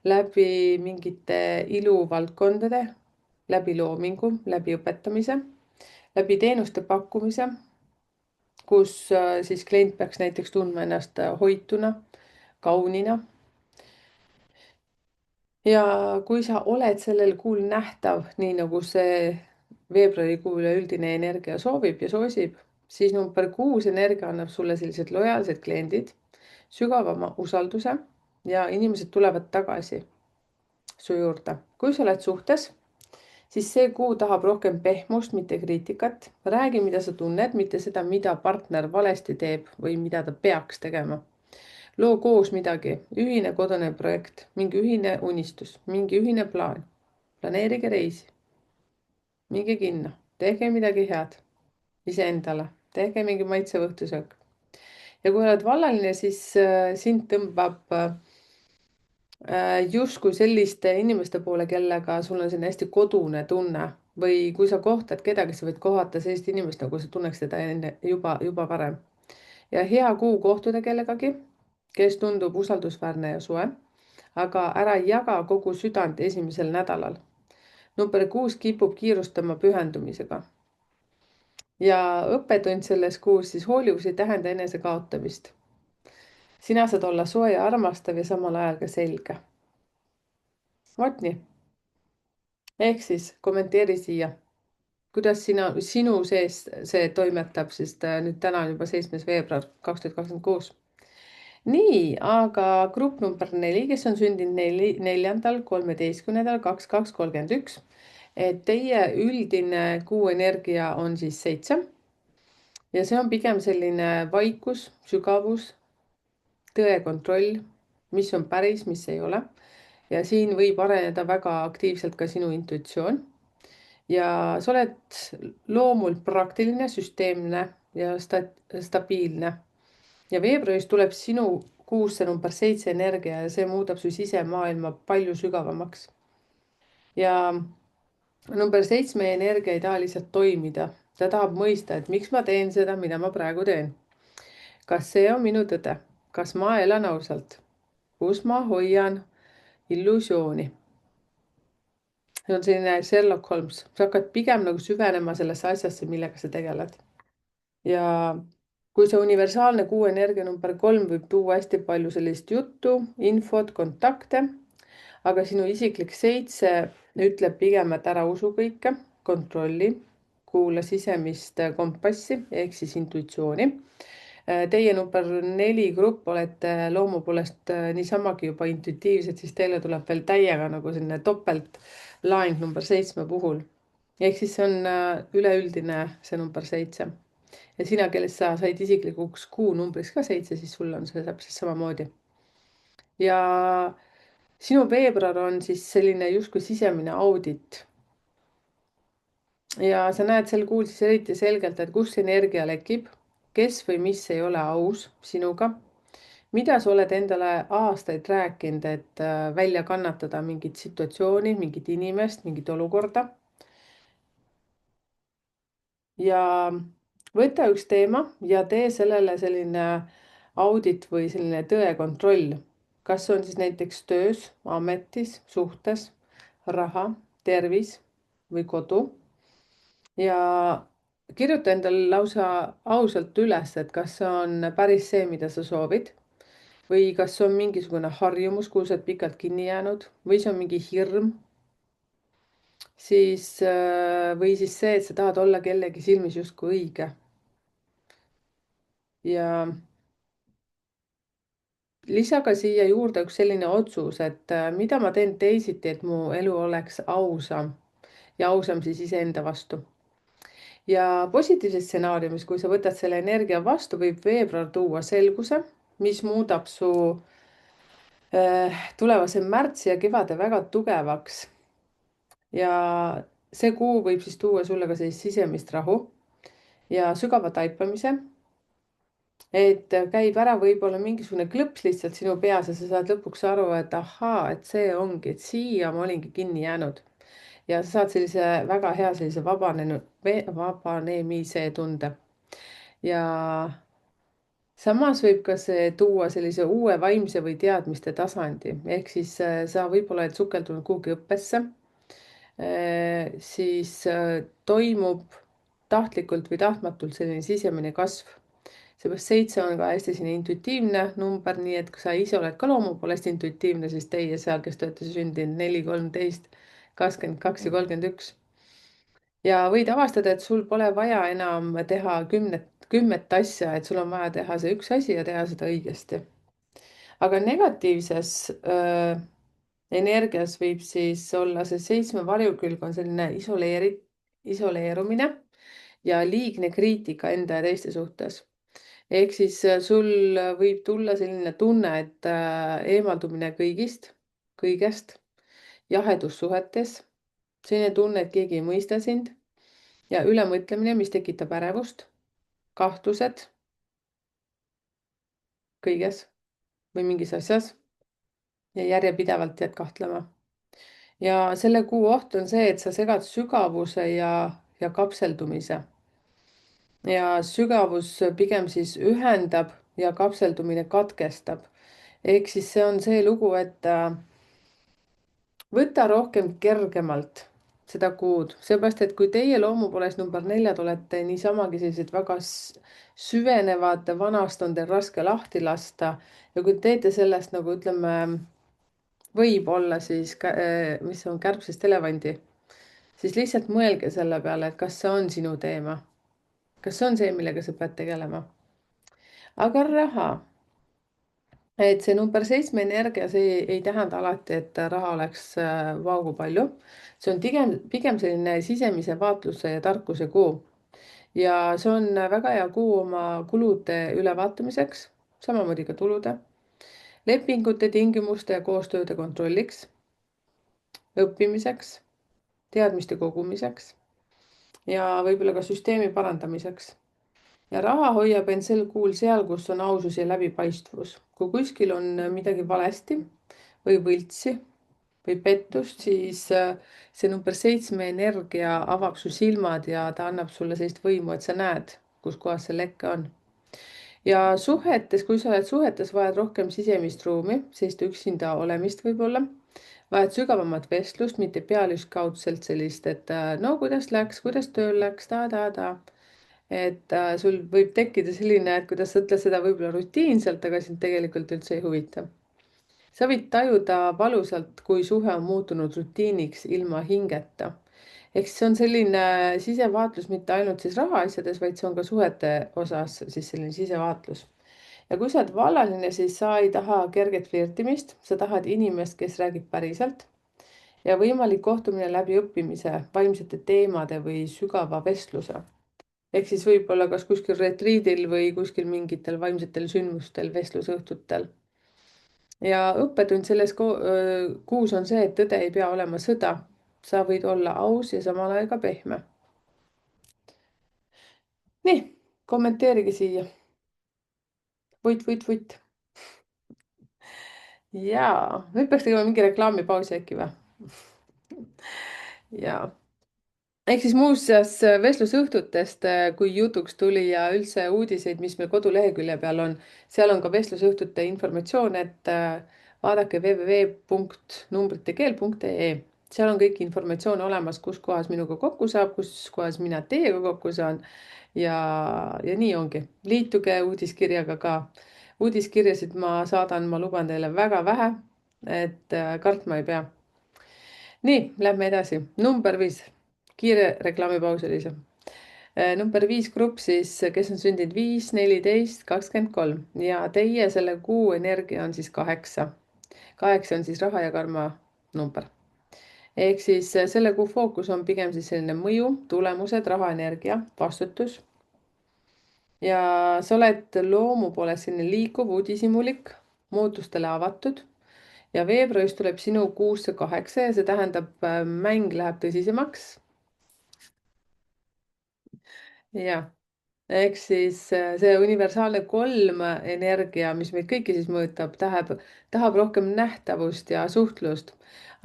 läbi mingite iluvaldkondade, läbi loomingu, läbi õpetamise, läbi teenuste pakkumise, kus siis klient peaks näiteks tundma ennast hoituna, kaunina. Ja kui sa oled sellel kuul nähtav, nii nagu see veebruarikuu üleüldine energia soovib ja soosib, siis number 6 energia annab sulle sellised lojaalsed kliendid, sügavama usalduse ja inimesed tulevad tagasi su juurde. Kui sa oled suhtes, siis see kuu tahab rohkem pehmust, mitte kriitikat. Räägi, mida sa tunned, mitte seda, mida partner valesti teeb või mida ta peaks tegema. Loo koos midagi, ühine kodune projekt, mingi ühine unistus, mingi ühine plaan. Planeerige reisi. Minge kinno, tehke midagi head iseendale, tehke mingi maitsev õhtusöök. Ja kui oled vallaline, siis sind tõmbab justkui selliste inimeste poole, kellega sul on selline hästi kodune tunne või kui sa kohtad kedagi, sa võid kohata sellist inimest, nagu sa tunneks teda enne juba varem. Ja hea kuu kohtuda kellegagi, kes tundub usaldusväärne ja soe, aga ära jaga kogu südant esimesel nädalal. Number 6 kipub kiirustama pühendumisega. Ja õppetund selles kuus siis hoolivus ei tähenda enese kaotamist. Sina saad olla soe ja armastav ja samal ajal ka selge. Vot nii. Ehk siis kommenteeri siia. Kuidas sinu sees see toimetab, sest nüüd täna on juba 7. veebruar 2026. Nii, aga grupp number 4, kes on sündinud 4., 13., 22., 31. Et teie üldine kuu energia on siis 7. Ja see on pigem selline vaikus, sügavus, tõe kontroll, mis on päris, mis ei ole. Ja siin võib areneda väga aktiivselt ka sinu intuitsioon. Ja sa oled loomult praktiline, süsteemne ja stabiilne. ja veebruaris tuleb sinu kuusse number 7 energia ja see muudab su sisemaailma palju sügavamaks. Ja number 7 energia ei taha lihtsalt toimida. Ta tahab mõista, et miks ma teen seda, mida ma praegu teen. Kas see on minu tõde? Kas ma elan ausalt? Kus ma hoian illusiooni? See on selline Sherlock Holmes. Sa hakkad pigem nagu süvenema sellesse asjasse, millega sa tegeled. Ja kui see universaalne kuu energia number 3 võib tuua hästi palju sellist juttu, infot, kontakte, aga sinu isiklik 7 ütleb pigem, et ära usu kõike, kontrolli, kuula sisemist kompassi ehk siis intuitsiooni. Teie number 4 grupp olete loomu poolest niisamagi juba intuitiivsed, siis teile tuleb veel täiega nagu selline topeltlaeng number 7 puhul. Ehk siis see on üleüldine see number 7. Ja sina, kellest sa said isiklikuks kuu numbriks ka 7, siis sul on see täpselt samamoodi. Ja sinu veebruar on siis selline justkui sisemine audit. Ja sa näed sel kuul siis eriti selgelt, et kus energia lekib, kes või mis ei ole aus sinuga, mida sa oled endale aastaid rääkinud, et välja kannatada mingit situatsiooni, mingit inimest, mingit olukorda. Ja võta üks teema ja tee sellele selline audit või selline tõekontroll. Kas on siis näiteks töös, ametis, suhtes, raha, tervis või kodu. Ja kirjuta endale lausa ausalt üles, et kas see on päris see, mida sa soovid. Või kas see on mingisugune harjumus, kuhu sa oled pikalt kinni jäänud. Või see on mingi hirm. Või siis see, et sa tahad olla kellegi silmis justkui õige. Ja lisa ka siia juurde üks selline otsus, et mida ma teen teisiti, et mu elu oleks ausam ja ausam siis iseenda vastu. Ja positiivses stsenaariumis, kui sa võtad selle energia vastu, võib veebruar tuua selguse, mis muudab su tulevase märtsi ja kevade väga tugevaks. Ja see kuu võib siis tuua sulle ka sellist sisemist rahu ja sügava taipamise. Et käib ära võib-olla mingisugune klõps lihtsalt sinu peas ja sa saad lõpuks aru, et ahaa, et see ongi, et siia ma olingi kinni jäänud. Ja sa saad sellise väga hea sellise vabanemise tunde. Ja samas võib ka see tuua sellise uue vaimse või teadmiste tasandi. Ehk siis sa võib-olla oled sukeldunud kuhugi õppesse. Siis toimub tahtlikult või tahtmatult selline sisemine kasv. Seepärast 7 on ka hästi selline intuitiivne number, nii et kui sa ise oled ka loomu poolest intuitiivne, siis teie seal, kes te olete sündinud 4, 13, 22 ja 31. Ja võid avastada, et sul pole vaja enam teha kümmet asja, et sul on vaja teha see üks asi ja teha seda õigesti. Aga negatiivses energias võib siis olla see 7 varjukülg on selline isoleerumine ja liigne kriitika enda ja teiste suhtes. Ehk siis sul võib tulla selline tunne, et eemaldumine kõigest, jahedus suhetes, selline tunne, et keegi ei mõista sind ja ülemõtlemine, mis tekitab ärevust, kahtlused kõiges või mingis asjas ja järjepidevalt jääd kahtlema. Ja selle kuu oht on see, et sa segad sügavuse ja kapseldumise. Ja sügavus pigem siis ühendab ja kapseldumine katkestab. Ehk siis see on see lugu, et võta rohkem kergemalt seda kuud, seepärast, et kui teie loomu poolest number 4 olete niisamagi sellised väga süvenevad, vanast on teil raske lahti lasta ja kui teete sellest nagu ütleme, võib-olla siis, mis on kärbsest elevandi, siis lihtsalt mõelge selle peale, et kas see on sinu teema. Kas see on see, millega sa pead tegelema? Aga raha. Et see number 7 energia, see ei tähenda alati, et raha oleks vau kui palju. See on pigem selline sisemise vaatluse ja tarkuse kuu. Ja see on väga hea kuu oma kulude ülevaatamiseks, samamoodi ka tulude, lepingute, tingimuste ja koostööde kontrolliks, õppimiseks, teadmiste kogumiseks ja võib-olla ka süsteemi parandamiseks. ja raha hoiab end sel kuul seal, kus on ausus ja läbipaistvus. kui kuskil on midagi valesti või võltsi või pettust, siis see number 7 energia avab su silmad ja ta annab sulle sellist võimu, et sa näed, kus kohas see leke on. Ja suhetes, kui sa oled suhetes, vajad rohkem sisemist ruumi, sellist üksinda olemist võib-olla. Vajad sügavamat vestlust, mitte pealiskaudselt sellist, et no kuidas läks, kuidas tööl läks, ta. Et sul võib tekkida selline, et kuidas sa ütled seda võib-olla rutiinselt, aga sind tegelikult üldse ei huvita. Sa võid tajuda valusalt, kui suhe on muutunud rutiiniks ilma hingeta. Ehk see on selline sisevaatlus mitte ainult siis rahaasjades, vaid see on ka suhete osas siis selline sisevaatlus. Ja kui sa oled vallaline, siis sa ei taha kerget flirtimist, sa tahad inimest, kes räägib päriselt ja võimalik kohtumine läbi õppimise, vaimsete teemade või sügava vestluse. Ehk siis võib-olla kas kuskil retriidil või kuskil mingitel vaimsetel sündmustel, vestlusõhtutel. Ja õppetund selles kuus on see, et tõde ei pea olema sõda. Sa võid olla aus ja samal ajal ka pehme. Nii, kommenteerige siia. Vutt. Jaa, nüüd peaks tegema mingi reklaamipausi äkki või? Jaa. Ehk siis muuseas vestlusõhtutest, kui jutuks tuli ja üldse uudiseid, mis meil kodulehekülje peal on, seal on ka vestlusõhtute informatsioon, et vaadake www.numbritekeel.ee. seal on kõik informatsioon olemas, kus kohas minuga kokku saab, kus kohas mina teiega kokku saan ja nii ongi. Liituge uudiskirjaga ka. Uudiskirjasid ma saadan, ma luban teile väga vähe, et kartma ei pea. Nii, lähme edasi. Number 5. Kiire reklaamipaus oli see. Number 5 grupp siis, kes on sündinud 5, 14, 23 ja teie selle kuu energia on siis 8. 8 on siis raha ja karma number. Ehk siis selle kuu fookus on pigem siis selline mõju, tulemused, rahaenergia, vastutus. Ja sa oled loomu poolest selline liikuv, uudishimulik, muutustele avatud. Ja veebruaris tuleb sinu kuusse 8 ja see tähendab, mäng läheb tõsisemaks. Jah, ehk siis see universaalne 3 energia, mis meid kõiki siis mõjutab, tahab rohkem nähtavust ja suhtlust.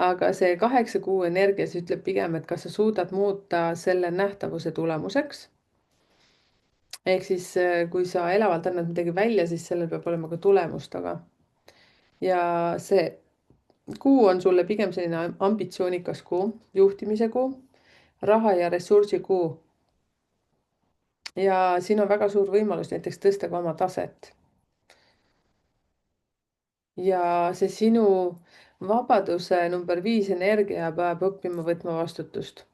Aga see 8 kuu energia siis ütleb pigem, et kas sa suudad muuta selle nähtavuse tulemuseks. Ehk siis kui sa elavalt annad midagi välja, siis sellel peab olema ka tulemus taga. Ja see kuu on sulle pigem selline ambitsioonikas kuu, juhtimise kuu, raha ja ressursi kuu. Ja siin on väga suur võimalus näiteks tõsta ka oma taset. Ja see sinu vabaduse number 5 energia peab õppima võtma vastutust.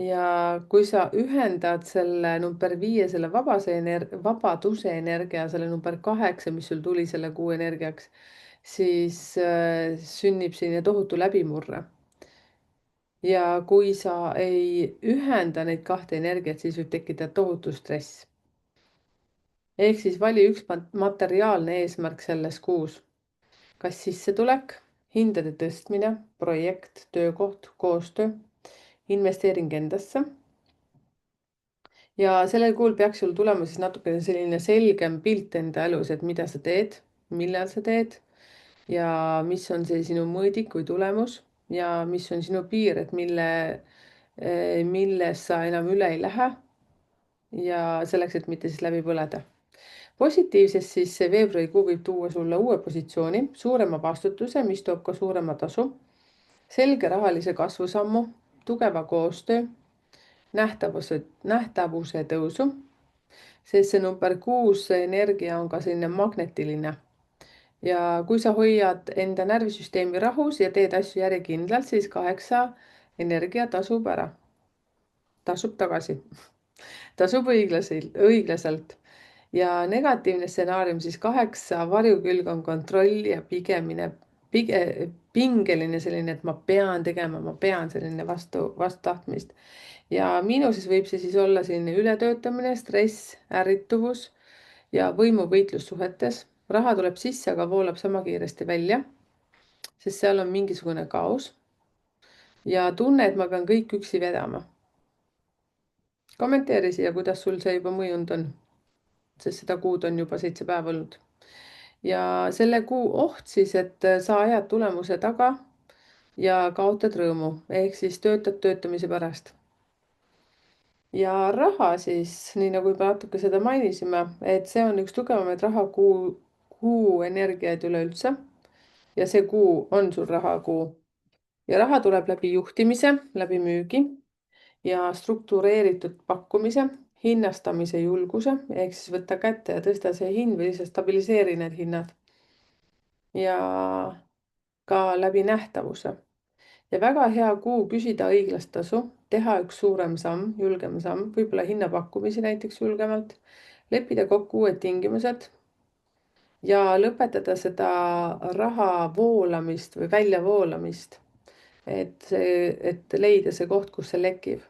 Ja kui sa ühendad selle number 5, selle vabaduse energia, selle number 8, mis sul tuli selle kuu energiaks, siis sünnib selline tohutu läbimurre. Ja kui sa ei ühenda neid kahte energiat, siis võib tekkida tohutu stress. Ehk siis vali üks materiaalne eesmärk selles kuus. Kas sissetulek, hindade tõstmine, projekt, töökoht, koostöö, investeering endasse. Ja sellel kuul peaks sul tulema siis natukene selline selgem pilt enda elus, et mida sa teed, millal sa teed ja mis on see sinu mõõdik või tulemus ja mis on sinu piir, et milles sa enam üle ei lähe. Ja selleks, et mitte siis läbi põleda. Positiivses siis see veebruarikuu võib tuua sulle uue positsiooni, suurema vastutuse, mis toob ka suurema tasu, selge rahalise kasvusammu, tugeva koostöö, nähtavuse tõusu, sest see number 6 energia on ka selline magnetiline. Ja kui sa hoiad enda närvisüsteemi rahus ja teed asju järjekindlalt, siis 8 energia tasub ära. Tasub tagasi. Tasub õiglaselt. Ja negatiivne stsenaarium siis 8 varjukülg on kontroll ja pingeline selline, et ma pean tegema, ma pean selline vastutahtmist. Ja miinuses võib see siis olla selline ületöötamine, stress, ärrituvus ja võimuvõitlus suhetes. Raha tuleb sisse, aga voolab sama kiiresti välja, sest seal on mingisugune kaos. Ja tunne, et ma pean kõik üksi vedama. kommenteeri siia, kuidas sul see juba mõjunud on, sest seda kuud on juba 7 päeva olnud. ja selle kuu oht siis, et sa ajad tulemuse taga ja kaotad rõõmu, ehk siis töötad töötamise pärast. ja raha siis, nii nagu juba natuke seda mainisime, et see on üks tugevamaid kuu energiaid üleüldse. ja see kuu on sul rahakuu. ja raha tuleb läbi juhtimise, läbi müügi ja struktureeritud pakkumise, hinnastamise julguse, ehk siis võtta kätte ja tõsta see hind või lihtsalt stabiliseeri need hinnad. ja ka läbi nähtavuse. ja väga hea kuu küsida õiglast tasu, teha üks suurem samm, julgem samm, võib-olla hinnapakkumisi näiteks julgemalt, leppida kokku uued tingimused ja lõpetada seda raha voolamist või väljavoolamist. et leida see koht, kus see lekib.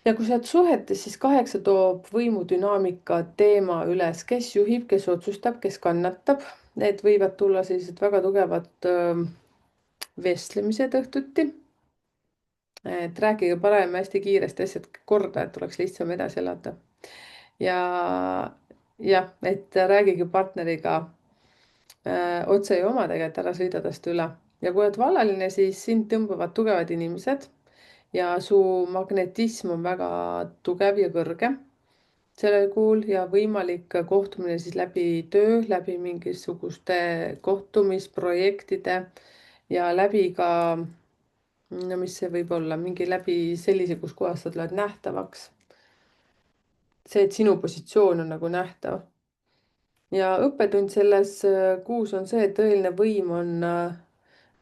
ja kui sa oled suhetes, siis 8 toob võimudünaamika teema üles, kes juhib, kes otsustab, kes kannatab. Need võivad tulla sellised väga tugevad vestlemised õhtuti. et rääkige parem hästi kiiresti asjad korda, et oleks lihtsam edasi elada. ja jah, et räägige partneriga otse ja omadega, et ära sõida tast üle. ja kui oled vallaline, siis sind tõmbavad tugevad inimesed ja su magnetism on väga tugev ja kõrge sellel kuul ja võimalik kohtumine siis läbi töö, läbi mingisuguste kohtumisprojektide ja läbi ka, no mis see võib olla, mingi läbi sellise, kus kohas sa tuled nähtavaks. see, et sinu positsioon on nagu nähtav. ja õppetund selles kuus on see, et tõeline võim on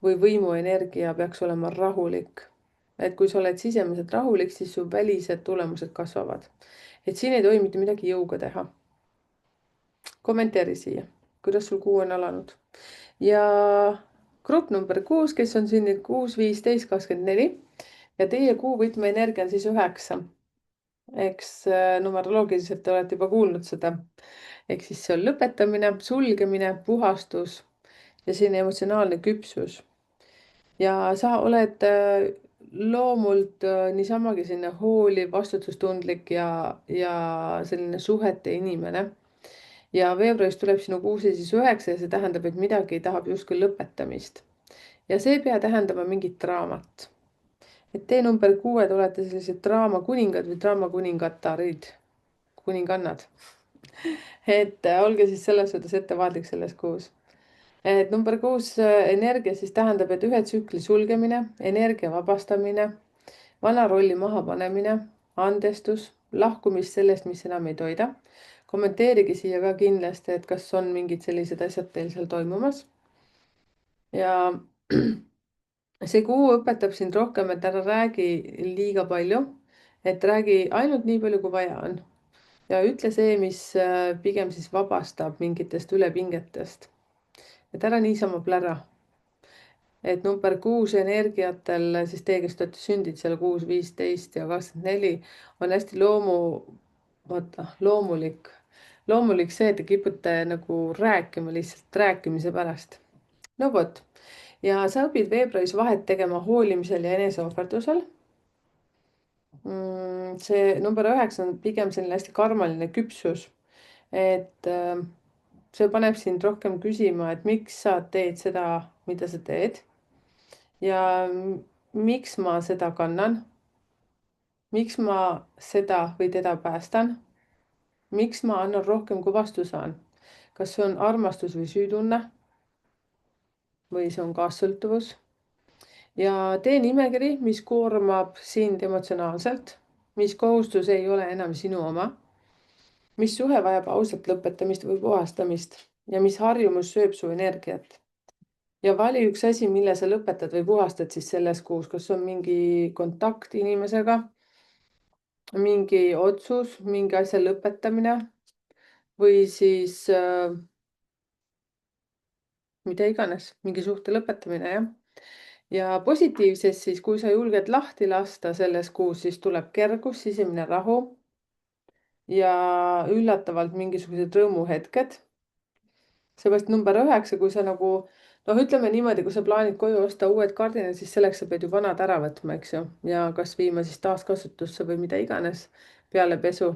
või võimuenergia peaks olema rahulik. et kui sa oled sisemiselt rahulik, siis su välised tulemused kasvavad. et siin ei tohi mitte midagi jõuga teha. kommenteeri siia, kuidas sul kuu on alanud. ja grupp number 6, kes on sündinud 6, 15, 24 ja teie kuu võtmeenergia on siis 9. eks numeroloogiliselt te olete juba kuulnud seda. ehk siis see on lõpetamine, sulgemine, puhastus ja selline emotsionaalne küpsus. ja sa oled loomult niisamagi selline hooliv, vastutustundlik ja selline suhete inimene. ja veebruaris tuleb sinu kuuse siis 9 ja see tähendab, et midagi tahab justkui lõpetamist. ja see ei pea tähendama mingit draamat. et te number 6 olete sellised draamakuningad või draamakuningattarid, kuningannad. et olge siis selles suhtes ettevaatlik selles kuus. et number 6 energia siis tähendab, et ühe tsükli sulgemine, energia vabastamine, vana rolli mahapanemine, andestus, lahkumist sellest, mis enam ei toida. kommenteerige siia ka kindlasti, et kas on mingid sellised asjad teil seal toimumas. ja see kuu õpetab sind rohkem, et ära räägi liiga palju, et räägi ainult nii palju, kui vaja on. ja ütle see, mis pigem siis vabastab mingitest ülepingetest. et ära niisama plära. et number 6 energiatel, siis teie, kes te olete sündinud seal 6, 15 ja 24, on hästi loomulik. loomulik see, et te kipute nagu rääkima lihtsalt rääkimise pärast. no vot, ja sa õpid veebruaris vahet tegema hoolimisel ja eneseohverdusel. see number 9 on pigem selline hästi karmaline küpsus. et see paneb sind rohkem küsima, et miks sa teed seda, mida sa teed. ja miks ma seda kannan. miks ma seda või teda päästan. miks ma annan rohkem, kui vastu saan. kas see on armastus või süütunne või see on kaassõltuvus. ja tee nimekiri, mis koormab sind emotsionaalselt, mis kohustus ei ole enam sinu oma, mis suhe vajab ausat lõpetamist või puhastamist ja mis harjumus sööb su energiat. ja vali üks asi, mille sa lõpetad või puhastad siis selles kuus, kas on mingi kontakt inimesega, mingi otsus, mingi asja lõpetamine või siis mida iganes, mingi suhte lõpetamine, jah. ja positiivses siis, kui sa julged lahti lasta selles kuus, siis tuleb kergus, sisemine rahu ja üllatavalt mingisugused rõõmuhetked. seepärast number 9, kui sa nagu noh, ütleme niimoodi, kui sa plaanid koju osta uued kardinad, siis selleks sa pead ju vanad ära võtma, eks ju, ja kas viima siis taaskasutusse või mida iganes peale pesu.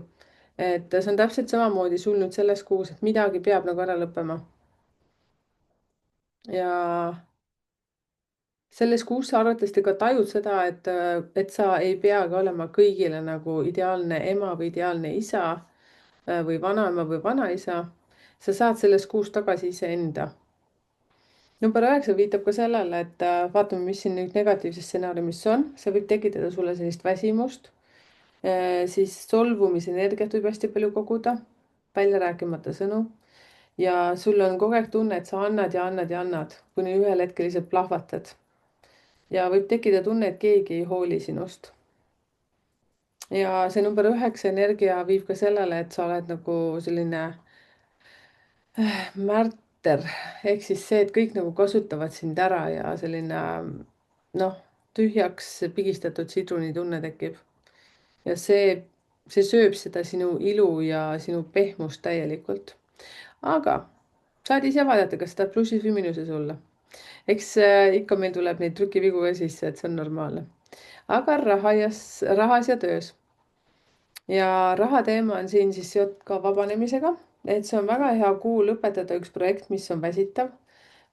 et see on täpselt samamoodi sul nüüd selles kuus, et midagi peab nagu ära lõppema. ja selles kuus sa arvatavasti ka tajud seda, et sa ei peagi olema kõigile nagu ideaalne ema või ideaalne isa või vanaema või vanaisa. sa saad selles kuus tagasi iseenda. number 9 viitab ka sellele, et vaatame, mis siin nüüd negatiivses stsenaariumis on, see võib tekitada sulle sellist väsimust, siis solvumisenergiat võib hästi palju koguda, välja rääkimata sõnu ja sul on kogu aeg tunne, et sa annad ja annad ja annad, kuni ühel hetkel lihtsalt plahvatad. ja võib tekkida tunne, et keegi ei hooli sinust. ja see number 9 energia viib ka sellele, et sa oled nagu selline märter ehk siis see, et kõik nagu kasutavad sind ära ja selline noh, tühjaks pigistatud sidrunitunne tekib. ja see sööb seda sinu ilu ja sinu pehmust täielikult. aga saad ise vaadata, kas tahad plussis või miinuses olla. eks ikka meil tuleb neid trükivigu ka sisse, et see on normaalne. aga rahas ja töös. ja raha teema on siin siis seotud ka vabanemisega, et see on väga hea kuu lõpetada üks projekt, mis on väsitav,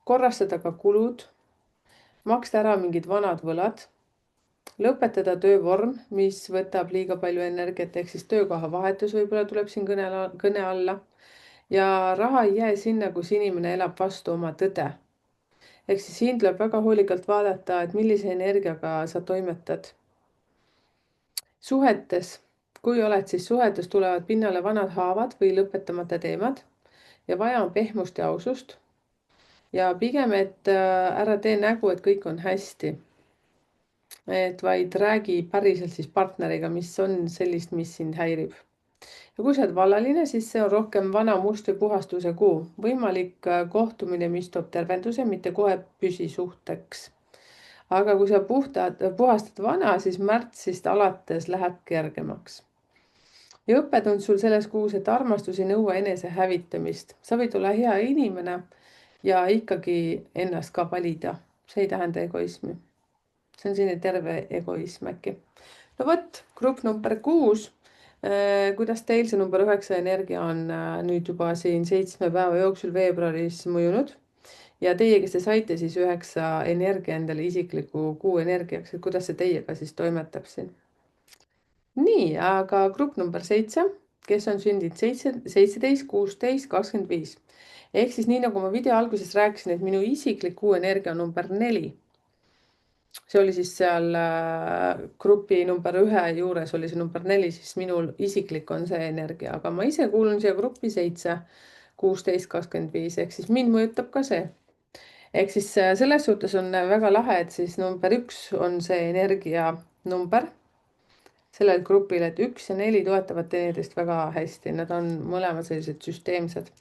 korrastada ka kulud, maksta ära mingid vanad võlad, lõpetada töövorm, mis võtab liiga palju energiat, ehk siis töökoha vahetus võib-olla tuleb siin kõne alla. ja raha ei jää sinna, kus inimene elab vastu oma tõde. ehk siis siin tuleb väga hoolikalt vaadata, et millise energiaga sa toimetad. suhetes, kui oled, siis suhetes tulevad pinnale vanad haavad või lõpetamata teemad ja vaja on pehmust ja ausust. ja pigem, et ära tee nägu, et kõik on hästi. et vaid räägi päriselt siis partneriga, mis on sellist, mis sind häirib. ja kui sa oled vallaline, siis see on rohkem vana mustri puhastuse kuu, võimalik kohtumine, mis toob tervenduse, mitte kohe püsisuhteks. aga kui sa puhastad vana, siis märtsist alates läheb kergemaks. ja õppetund sul selles kuus, et armastus ei nõua enese hävitamist. sa võid olla hea inimene ja ikkagi ennast ka valida. see ei tähenda egoismi. see on selline terve egoism äkki. no vot, grupp number 6. kuidas teil see number 9 energia on nüüd juba siin 7 päeva jooksul veebruaris mõjunud? ja teie, kes te saite siis 9 energia endale isikliku kuu energiaks, et kuidas see teiega siis toimetab siin? nii, aga grupp number 7, kes on sündinud 17, 16, 25. ehk siis nii, nagu ma video alguses rääkisin, et minu isiklik kuu energia on number 4. see oli siis seal grupi number 1 juures oli see number 4, siis minul isiklik on see energia, aga ma ise kuulun siia gruppi 7, 16, 25 ehk siis mind mõjutab ka see. ehk siis selles suhtes on väga lahe, et siis number 1 on see energia number sellel grupil, et 1 ja 4 toetavad teineteist väga hästi, nad on mõlemad sellised süsteemsed.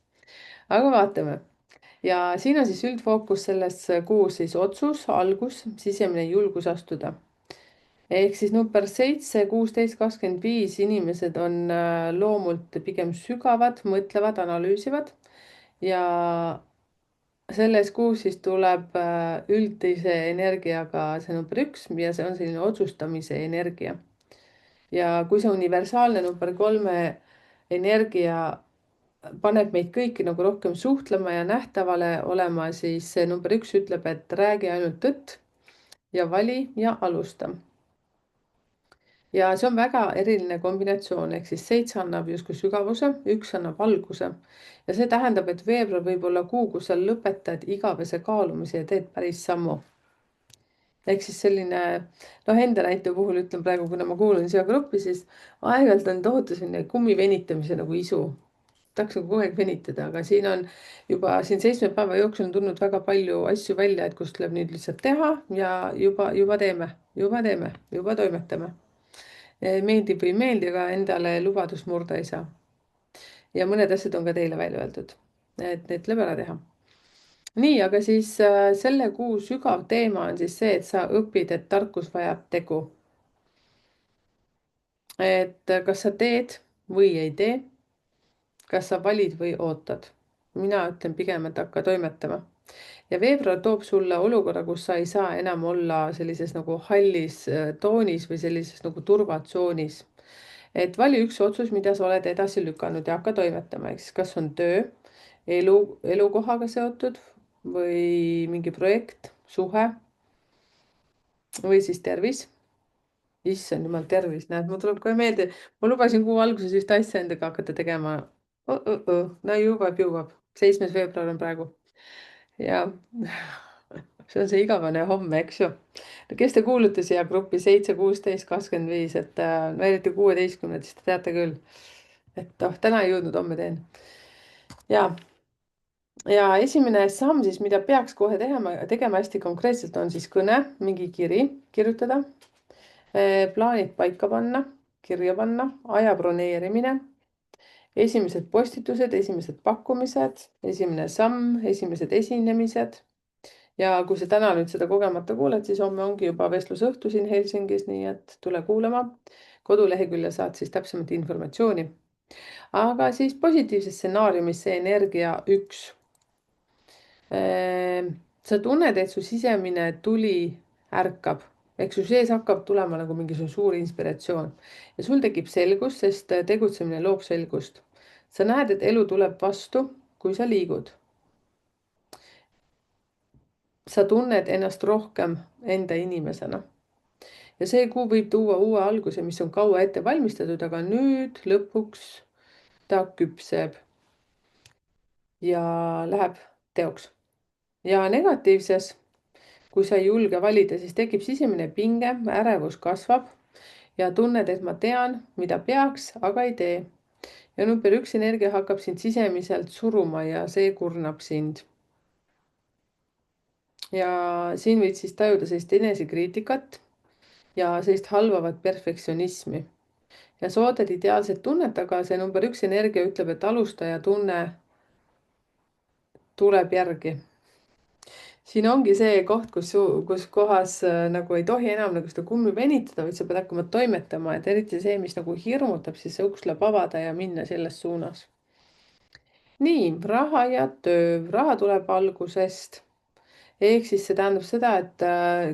aga vaatame. ja siin on siis üldfookus selles kuus siis otsus, algus, sisemine julgus astuda. ehk siis number 7, 16, 25 inimesed on loomult pigem sügavad, mõtlevad, analüüsivad ja selles kuus siis tuleb üldise energiaga see number 1 ja see on selline otsustamise energia. ja kui see universaalne number 3 energia paneb meid kõiki nagu rohkem suhtlema ja nähtavale olema, siis see number 1 ütleb, et räägi ainult tõtt ja vali ja alusta. ja see on väga eriline kombinatsioon, ehk siis 7 annab justkui sügavuse, 1 annab alguse. ja see tähendab, et veebruar võib olla kuu, kus sa lõpetad igavese kaalumise ja teed päris sammu. ehk siis selline, noh, enda näite puhul ütlen praegu, kuna ma kuulun siia gruppi, siis aeg-ajalt on tohutu selline kummi venitamise nagu isu. tahaks nagu kogu aeg venitada, aga siin on juba siin 7 päeva jooksul on tulnud väga palju asju välja, et kus tuleb nüüd lihtsalt teha ja juba teeme, juba toimetame. meeldib või ei meeldi, aga endale lubadust murda ei saa. ja mõned asjad on ka teile välja öeldud, et need tuleb ära teha. nii, aga siis selle kuu sügav teema on siis see, et sa õpid, et tarkus vajab tegu. et kas sa teed või ei tee, kas sa valid või ootad. mina ütlen pigem, et hakka toimetama. ja veebruar toob sulle olukorra, kus sa ei saa enam olla sellises nagu hallis toonis või sellises nagu turvatsoonis. Et vali üks otsus, mida sa oled edasi lükanud ja hakka toimetama, eks kas on töö, elukohaga seotud või mingi projekt, suhe või siis tervis. Issand jumal, tervis, näed, mul tuleb kohe meelde, ma lubasin kuu alguses ühte asja endaga hakata tegema. No jõuab, 7. veebruar on praegu ja see on see igavene homme, eks ju. No kes te kuulute siia gruppi 7, 16, 25, et no eriti 16, siis te teate küll, et täna ei jõudnud, homme teen. ja, ja esimene samm siis, mida peaks kohe tegema hästi konkreetselt, on siis kõne, mingi kiri kirjutada, plaanid paika panna, kirja panna, aja broneerimine, esimesed postitused, esimesed pakkumised, esimene samm, esimesed esinemised. Ja kui sa täna nüüd seda kogemata kuuled, siis homme ongi juba vestlusõhtu siin Helsingis, nii et tule kuulama. Koduleheküljel saad siis täpsemat informatsiooni. Aga siis positiivses stsenaariumis see energia 1. Sa tunned, et su sisemine tuli ärkab, eks su sees hakkab tulema nagu mingisugune suur inspiratsioon ja sul tekib selgus, sest tegutsemine loob selgust. Sa näed, et elu tuleb vastu, kui sa liigud. Sa tunned ennast rohkem enda inimesena. Ja see kuu võib tuua uue alguse, mis on kaua ette valmistatud, aga nüüd lõpuks ta küpseb ja läheb teoks. Ja negatiivses, kui sa ei julge valida, siis tekib sisemine pinge, ärevus kasvab ja tunned, et ma tean, mida peaks, aga ei tee. Ja number 1 energia hakkab sind sisemiselt suruma ja see kurnab sind. Ja siin võid siis tajuda sellist enesekriitikat ja sellist halvavat perfektsionismi. Ja sa ootad ideaalset tunnet, aga see number 1 energia ütleb, et alustaja tunne tuleb järgi. Siin ongi see koht, kus kohas nagu ei tohi enam nagu seda kummi venitada, vaid sa pead hakkama toimetama, et eriti see, mis nagu hirmutab, siis see uks tuleb avada ja minna selles suunas. Nii, raha ja töö. Raha tuleb algusest. Ehk siis see tähendab seda, et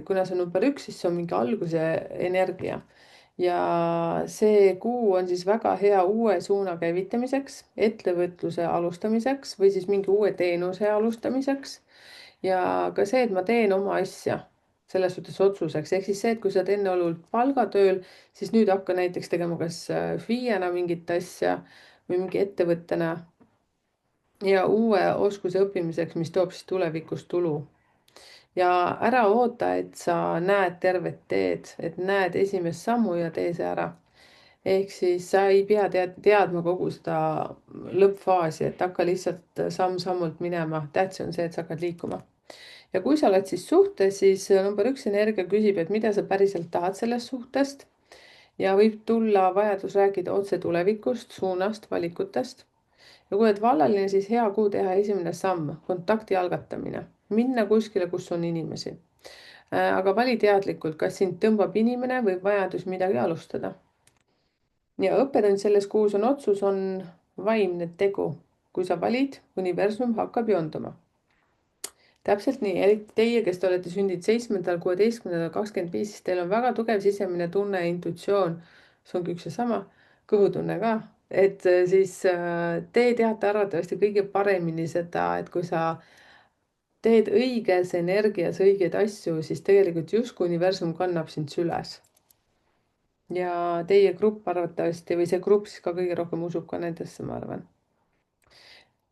kuna see on number 1, siis see on mingi alguse energia. Ja see kuu on siis väga hea uue suuna käivitamiseks, ettevõtluse alustamiseks või siis mingi uue teenuse alustamiseks. Ja ka see, et ma teen oma asja selles suhtes otsuseks, ehk siis see, et kui sa oled enne olnud palgatööl, siis nüüd hakka näiteks tegema kas FIE-na mingit asja või mingi ettevõttena ja uue oskuse õppimiseks, mis toob siis tulevikus tulu. Ja ära oota, et sa näed tervet teed, et näed esimest sammu ja tee see ära. Ehk siis sa ei pea teadma kogu seda lõppfaasi, et hakka lihtsalt samm-sammult minema. Tähtis on see, et sa hakkad liikuma. Ja kui sa oled siis suhtes, siis number 1 energia küsib, et mida sa päriselt tahad sellest suhtest. Ja võib tulla vajadus rääkida otse tulevikust, suunast, valikutest. Ja kui oled vallaline, siis hea kuu teha esimene samm, kontakti algatamine. Minna kuskile, kus on inimesi. Aga vali teadlikult, kas sind tõmbab inimene või vajadus midagi alustada. Ja õppetund selles kuus on otsus, on vaimne tegu. Kui sa valid, universum hakkab joonduma. Täpselt nii, eriti teie, kes te olete sündinud 7., 16., 25, siis teil on väga tugev sisemine tunne ja intuitsioon. See ongi üks ja sama, kõhutunne ka. Et siis te teate arvatavasti kõige paremini seda, et kui sa teed õiges energias õigeid asju, siis tegelikult justkui universum kannab sind süles. Ja teie grupp arvatavasti või see grupp siis ka kõige rohkem usub ka nendesse, ma arvan.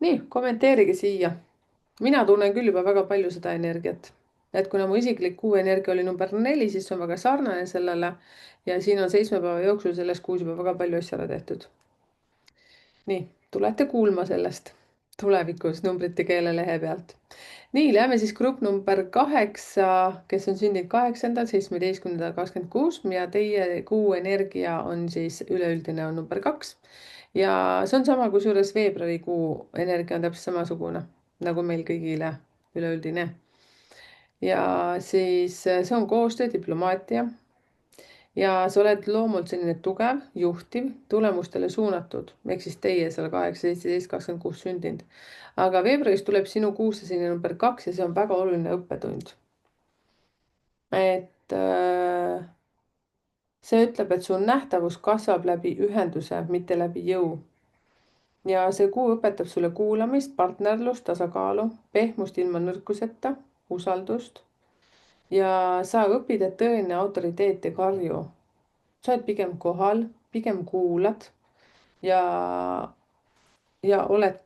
Nii, kommenteerige siia. Mina tunnen küll juba väga palju seda energiat. Et kuna mu isiklik kuu energia oli number 4, siis on väga sarnane sellele. Ja siin on 7 päeva jooksul selles kuus juba väga palju asja ära tehtud. Nii, tulete kuulma sellest tulevikus numbrite keelelehe pealt. Nii, läheme siis grupp number 8, kes on sündinud 8., 17., 26 ja teie kuu energia on siis üleüldine on number 2. Ja see on sama, kusjuures veebruarikuu energia on täpselt samasugune nagu meil kõigile üleüldine. Ja siis see on koostöö, diplomaatia ja sa oled loomult selline tugev, juhtiv, tulemustele suunatud, ehk siis teie seal 8, 17, 26 sündinud. aga veebruaris tuleb sinu kuusse selline number 2 ja see on väga oluline õppetund. et see ütleb, et su nähtavus kasvab läbi ühenduse, mitte läbi jõu. ja see kuu õpetab sulle kuulamist, partnerlust, tasakaalu, pehmust ilma nõrkuseta, usaldust. ja sa õpid, et tõeline autoriteet ei karju. sa oled pigem kohal, pigem kuulad ja, ja oled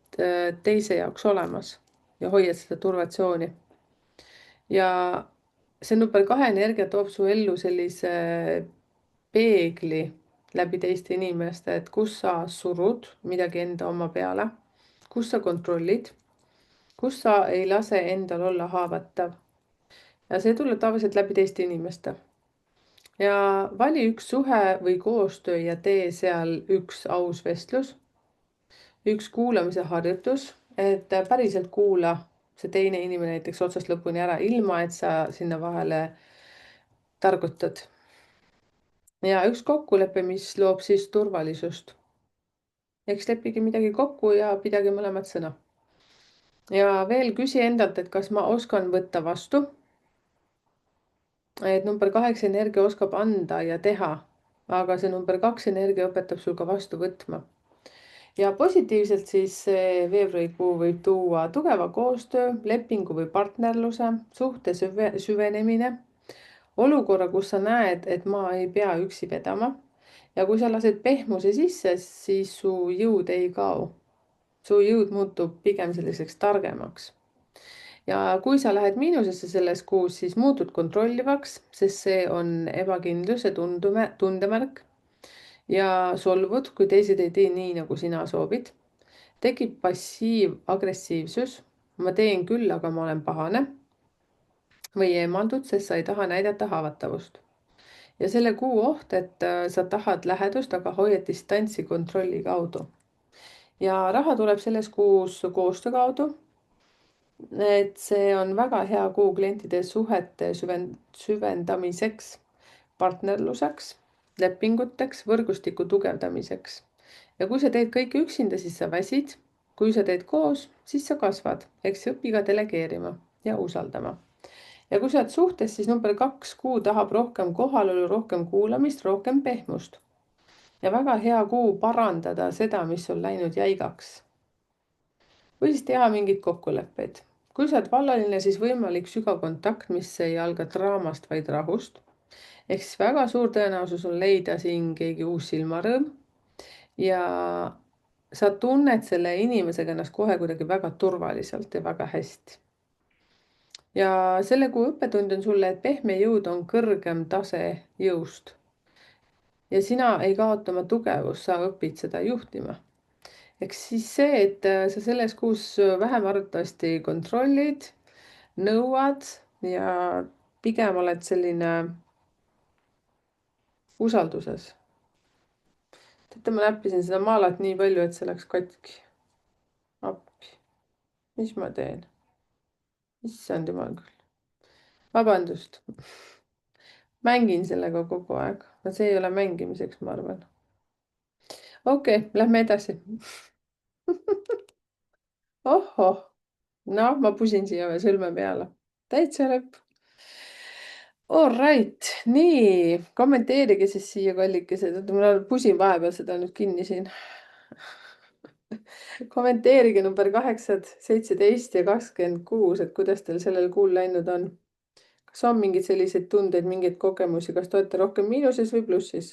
teise jaoks olemas ja hoiad seda turvatsiooni. ja see number 2 energia toob su ellu sellise peegli läbi teiste inimeste, et kus sa surud midagi enda oma peale, kus sa kontrollid, kus sa ei lase endal olla haavatav. ja see tuleb tavaliselt läbi teiste inimeste. ja vali üks suhe või koostöö ja tee seal üks aus vestlus, üks kuulamise harjutus, et päriselt kuula see teine inimene näiteks otsast lõpuni ära, ilma et sa sinna vahele targutad. ja üks kokkulepe, mis loob siis turvalisust. eks leppige midagi kokku ja pidage mõlemat sõna. ja veel küsi endalt, et kas ma oskan võtta vastu. et number 8 energia oskab anda ja teha, aga see number 2 energia õpetab sul ka vastu võtma. ja positiivselt siis veebruarikuu võib tuua tugeva koostöö, lepingu või partnerluse, suhte süvenemine, olukorra, kus sa näed, et ma ei pea üksi vedama. ja kui sa lased pehmuse sisse, siis su jõud ei kao. su jõud muutub pigem selliseks targemaks. ja kui sa lähed miinusesse selles kuus, siis muutud kontrollivaks, sest see on ebakindluse tundemärk. ja solvud, kui teised ei tee nii, nagu sina soovid. tekib passiiv-agressiivsus. ma teen küll, aga ma olen pahane. või eemaldud, sest sa ei taha näidata haavatavust. ja selle kuu oht, et sa tahad lähedust, aga hoiad distantsi kontrolli kaudu. ja raha tuleb selles kuus koostöö kaudu. et see on väga hea kuu klientide suhete süvendamiseks, partnerluseks, lepinguteks, võrgustiku tugevdamiseks. ja kui sa teed kõike üksinda, siis sa väsid. kui sa teed koos, siis sa kasvad, eks õpi ka delegeerima ja usaldama. ja kui sa oled suhtes, siis number 2 kuu tahab rohkem kohalolu, rohkem kuulamist, rohkem pehmust. ja väga hea kuu parandada seda, mis on läinud jäigaks. või siis teha mingeid kokkuleppeid. kui sa oled vallaline, siis võimalik sügakontakt, mis ei alga draamast, vaid rahust. ehk siis väga suur tõenäosus on leida siin keegi uus silmarõõm. ja sa tunned selle inimesega ennast kohe kuidagi väga turvaliselt ja väga hästi. ja selle kuu õppetund on sulle, et pehme jõud on kõrgem tase jõust. ja sina ei kaota oma tugevust, sa õpid seda juhtima. eks siis see, et sa selles kuus vähem arvatavasti kontrollid, nõuad ja pigem oled selline usalduses. teate, ma näppisin seda maalat nii palju, et see läks katki. appi, mis ma teen? issand jumal küll. vabandust. mängin sellega kogu aeg, aga see ei ole mängimiseks, ma arvan. okei, lähme edasi. ohoh, noh, ma pusin siia ühe sõlme peale. täitsa lõpp. All right, nii, kommenteerige siis siia, kallikesed, mul on pusin vahepeal seda nüüd kinni siin. kommenteerige number 8, 17 ja 26, et kuidas teil sellel kuul läinud on. kas on mingeid selliseid tundeid, mingeid kogemusi, kas te olete rohkem miinuses või plussis?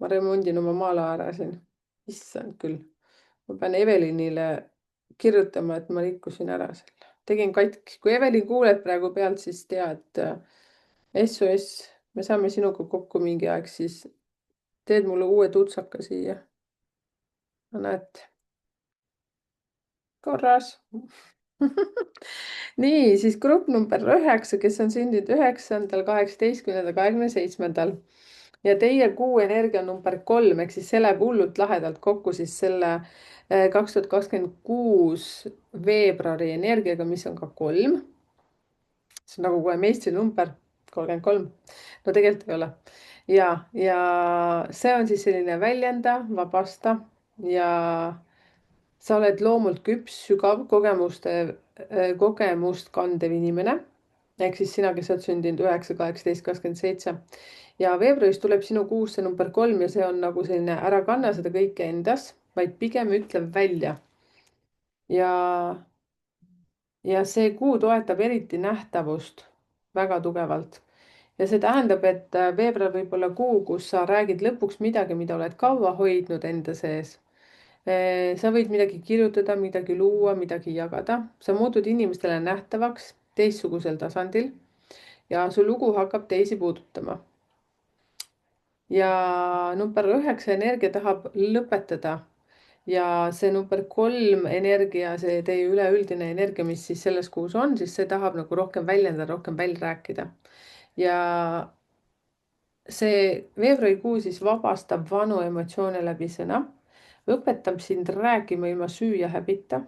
ma remondin oma maala ära siin. issand küll. ma pean Evelinile kirjutama, et ma rikkusin ära selle. tegin katki. kui Evelin kuuleb praegu pealt, siis tea, et SOS, me saame sinuga kokku mingi aeg, siis teed mulle uue tutsaka siia. no näed. korras. nii, siis grupp number 9, kes on sündinud 9., 18., 27. ja teie kuu energia number 3, ehk siis see läheb hullult lahedalt kokku siis selle 2026 veebruari energiaga, mis on ka 3. see on nagu kohe meistrinumber, 33. no tegelikult ei ole. ja see on siis selline väljenda, vabasta ja sa oled loomult küps, sügav kogemust kandev inimene. Ehk siis sina, kes oled sündinud 9, 18, 27 ja veebruaris tuleb sinu kuusse number 3 ja see on nagu selline, ära kanna seda kõike endas, vaid pigem ütle välja. ja ja see kuu toetab eriti nähtavust väga tugevalt. Ja see tähendab, et veebruar võib olla kuu, kus sa räägid lõpuks midagi, mida oled kaua hoidnud enda sees. Sa võid midagi kirjutada, midagi luua, midagi jagada. Sa muutud inimestele nähtavaks teistsugusel tasandil ja su lugu hakkab teisi puudutama. Ja number 9 energia tahab lõpetada ja see number 3 energia, see teie üleüldine energia, mis siis selles kuus on, siis see tahab nagu rohkem väljendada, rohkem välja rääkida. Ja see veebruarikuu siis vabastab vanu emotsioone läbi sõna, õpetab sind rääkima ilma süü ja häbita,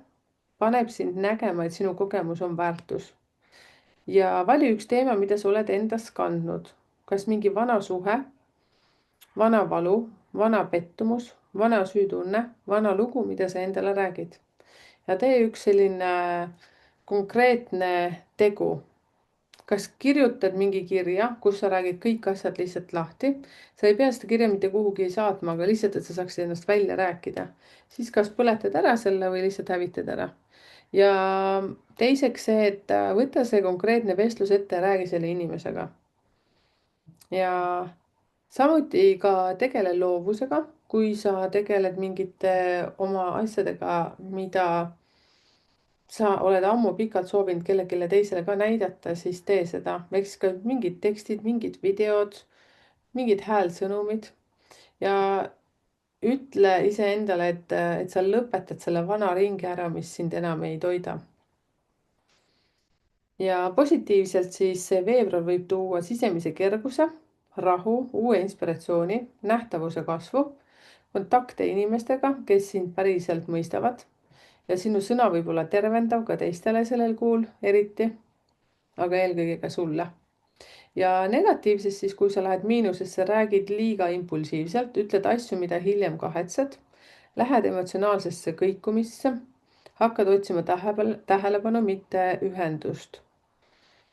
paneb sind nägema, et sinu kogemus on väärtus. Ja vali üks teema, mida sa oled endas kandnud, kas mingi vana suhe, vana valu, vana pettumus, vana süütunne, vana lugu, mida sa endale räägid. Ja tee üks selline konkreetne tegu. Kas kirjutad mingi kirja, kus sa räägid kõik asjad lihtsalt lahti. Sa ei pea seda kirja mitte kuhugi saatma, aga lihtsalt, et sa saaksid ennast välja rääkida. Siis kas põletad ära selle või lihtsalt hävitad ära. Ja teiseks see, et võta see konkreetne vestlus ette ja räägi selle inimesega. Ja samuti ka tegele loovusega, kui sa tegeled mingite oma asjadega, mida sa oled ammu pikalt soovinud kellelegi teisele ka näidata, siis tee seda. Ehk siis ka mingid tekstid, mingid videod, mingid häälsõnumid ja ütle iseendale, et sa lõpetad selle vana ringi ära, mis sind enam ei toida. Ja positiivselt siis see veebruar võib tuua sisemise kerguse, rahu, uue inspiratsiooni, nähtavuse kasvu, kontakte inimestega, kes sind päriselt mõistavad ja sinu sõna võib olla tervendav ka teistele sellel kuul eriti, aga eelkõige ka sulle. Ja negatiivses siis, kui sa lähed miinusesse, räägid liiga impulsiivselt, ütled asju, mida hiljem kahetsed, lähed emotsionaalsesse kõikumisse, hakkad otsima tähelepanu, mitte ühendust.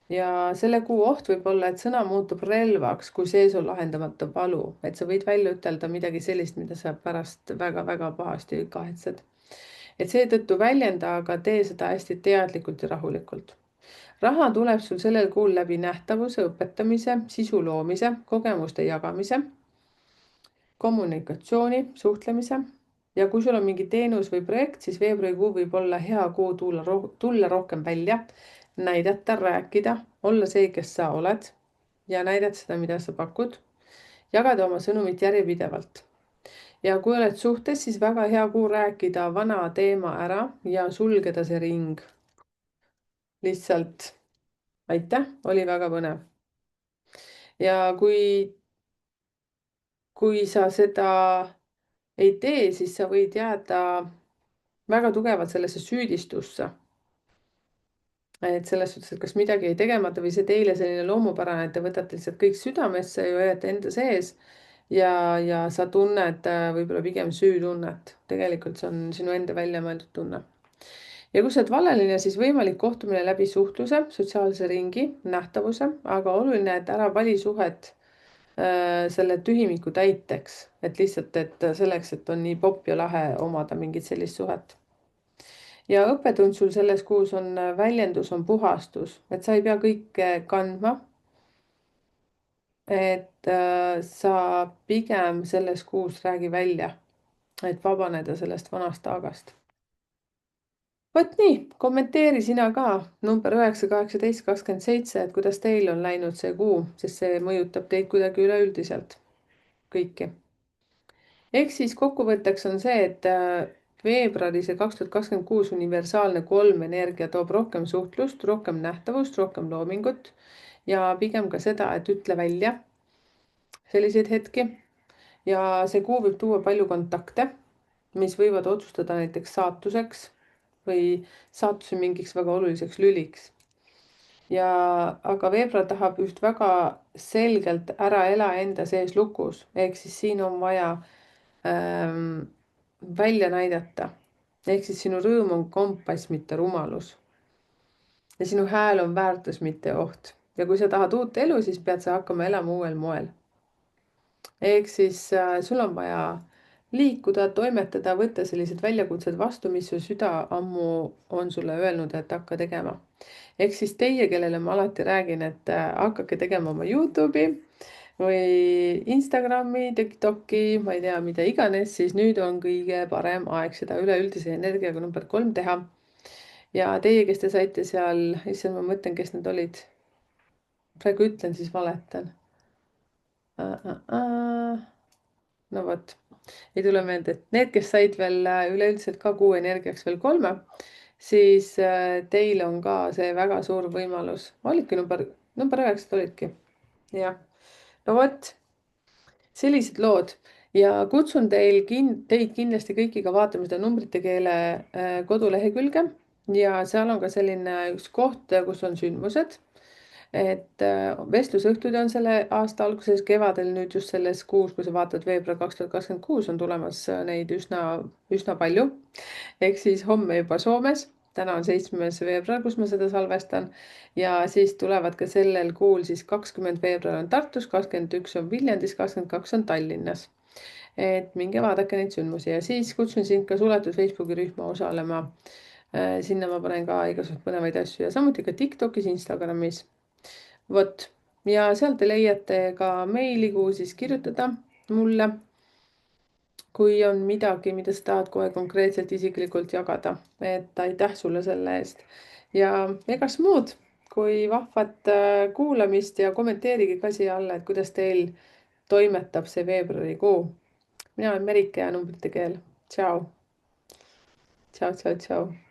Ja selle kuu oht võib olla, et sõna muutub relvaks, kui sees on lahendamata valu, et sa võid välja ütelda midagi sellist, mida sa pärast väga-väga pahasti kahetsed. Et seetõttu väljenda, aga tee seda hästi teadlikult ja rahulikult. Raha tuleb sul sellel kuul läbi nähtavuse, õpetamise, sisu loomise, kogemuste jagamise, kommunikatsiooni, suhtlemise. Ja kui sul on mingi teenus või projekt, siis veebruarikuu võib olla hea kuu tulla rohkem välja, näidata, rääkida, olla see, kes sa oled ja näidata seda, mida sa pakud, jagada oma sõnumit järjepidevalt. Ja kui oled suhtes, siis väga hea kuu rääkida vana teema ära ja sulgeda see ring. Lihtsalt aitäh, oli väga põnev. Ja kui sa seda ei tee, siis sa võid jääda väga tugevalt sellesse süüdistusse. Et selles suhtes, et kas midagi jäi tegemata või see teile selline loomupärane, et te võtate lihtsalt kõik südamesse ja hoiate enda sees ja sa tunned võib-olla pigem süütunnet. Tegelikult see on sinu enda välja mõeldud tunne. Ja kui sa oled valleline, siis võimalik kohtumine läbi suhtluse, sotsiaalse ringi, nähtavuse, aga oluline, et ära vali suhet selle tühimiku täiteks, et lihtsalt, et selleks, et on nii popp ja lahe omada mingit sellist suhet. Ja õppetund sul selles kuus on väljendus, on puhastus, et sa ei pea kõike kandma. Et sa pigem selles kuus räägi välja, et vabaneda sellest vanast taagast. Vot nii, kommenteeri sina ka number 9, 18, 27, et kuidas teil on läinud see kuu, sest see mõjutab teid kuidagi üleüldiselt kõiki. Ehk siis kokkuvõtteks on see, et veebruaris 2026 universaalne 3 energia toob rohkem suhtlust, rohkem nähtavust, rohkem loomingut ja pigem ka seda, et ütle välja selliseid hetki. Ja see kuu võib tuua palju kontakte, mis võivad otsustada näiteks saatuseks või saatuse mingiks väga oluliseks lüliks. ja aga veebruar tahab üht väga selgelt ära ela enda sees lukus, ehk siis siin on vaja ähm, välja näidata. ehk siis sinu rõõm on kompass, mitte rumalus. ja sinu hääl on väärtus, mitte oht. ja kui sa tahad uut elu, siis pead sa hakkama elama uuel moel. ehk siis sul on vaja liikuda, toimetada, võtta sellised väljakutsed vastu, mis su süda ammu on sulle öelnud, et hakka tegema. ehk siis teie, kellele ma alati räägin, et hakake tegema oma Youtube'i või Instagrami, TikTok'i, ma ei tea, mida iganes, siis nüüd on kõige parem aeg seda üleüldise energiaga number 3 teha. ja teie, kes te saite seal, issand, ma mõtlen, kes need olid. praegu ütlen, siis valetan. No vot, ei tule meelde, et need, kes said veel üleüldiselt ka kuu energiaks veel 3, siis teil on ka see väga suur võimalus. olidki number 9 olidki. jah, no vot, sellised lood ja kutsun teid kindlasti kõiki ka vaatama seda Numbrite Keele kodulehekülge ja seal on ka selline üks koht, kus on sündmused. et vestlusõhtud on selle aasta alguses, kevadel nüüd just selles kuus, kui sa vaatad veebruar 2026, on tulemas neid üsna palju. ehk siis homme juba Soomes, täna on 7. veebruar, kus ma seda salvestan. ja siis tulevad ka sellel kuul siis 20. veebruar on Tartus, 21 on Viljandis, 22 on Tallinnas. et minge vaadake neid sündmusi ja siis kutsun sind ka suletud Facebooki rühma osalema. sinna ma panen ka igasuguseid põnevaid asju ja samuti ka TikTokis, Instagramis. vot, ja sealt te leiate ka meili, kuhu siis kirjutada mulle, kui on midagi, mida sa tahad kohe konkreetselt isiklikult jagada. et aitäh sulle selle eest. ja egas muud, kui vahvat kuulamist ja kommenteerige ka siia alla, et kuidas teil toimetab see veebruarikuu. mina olen Merike ja Numbrite Keel. Tšau, tšau, tšau, tšau.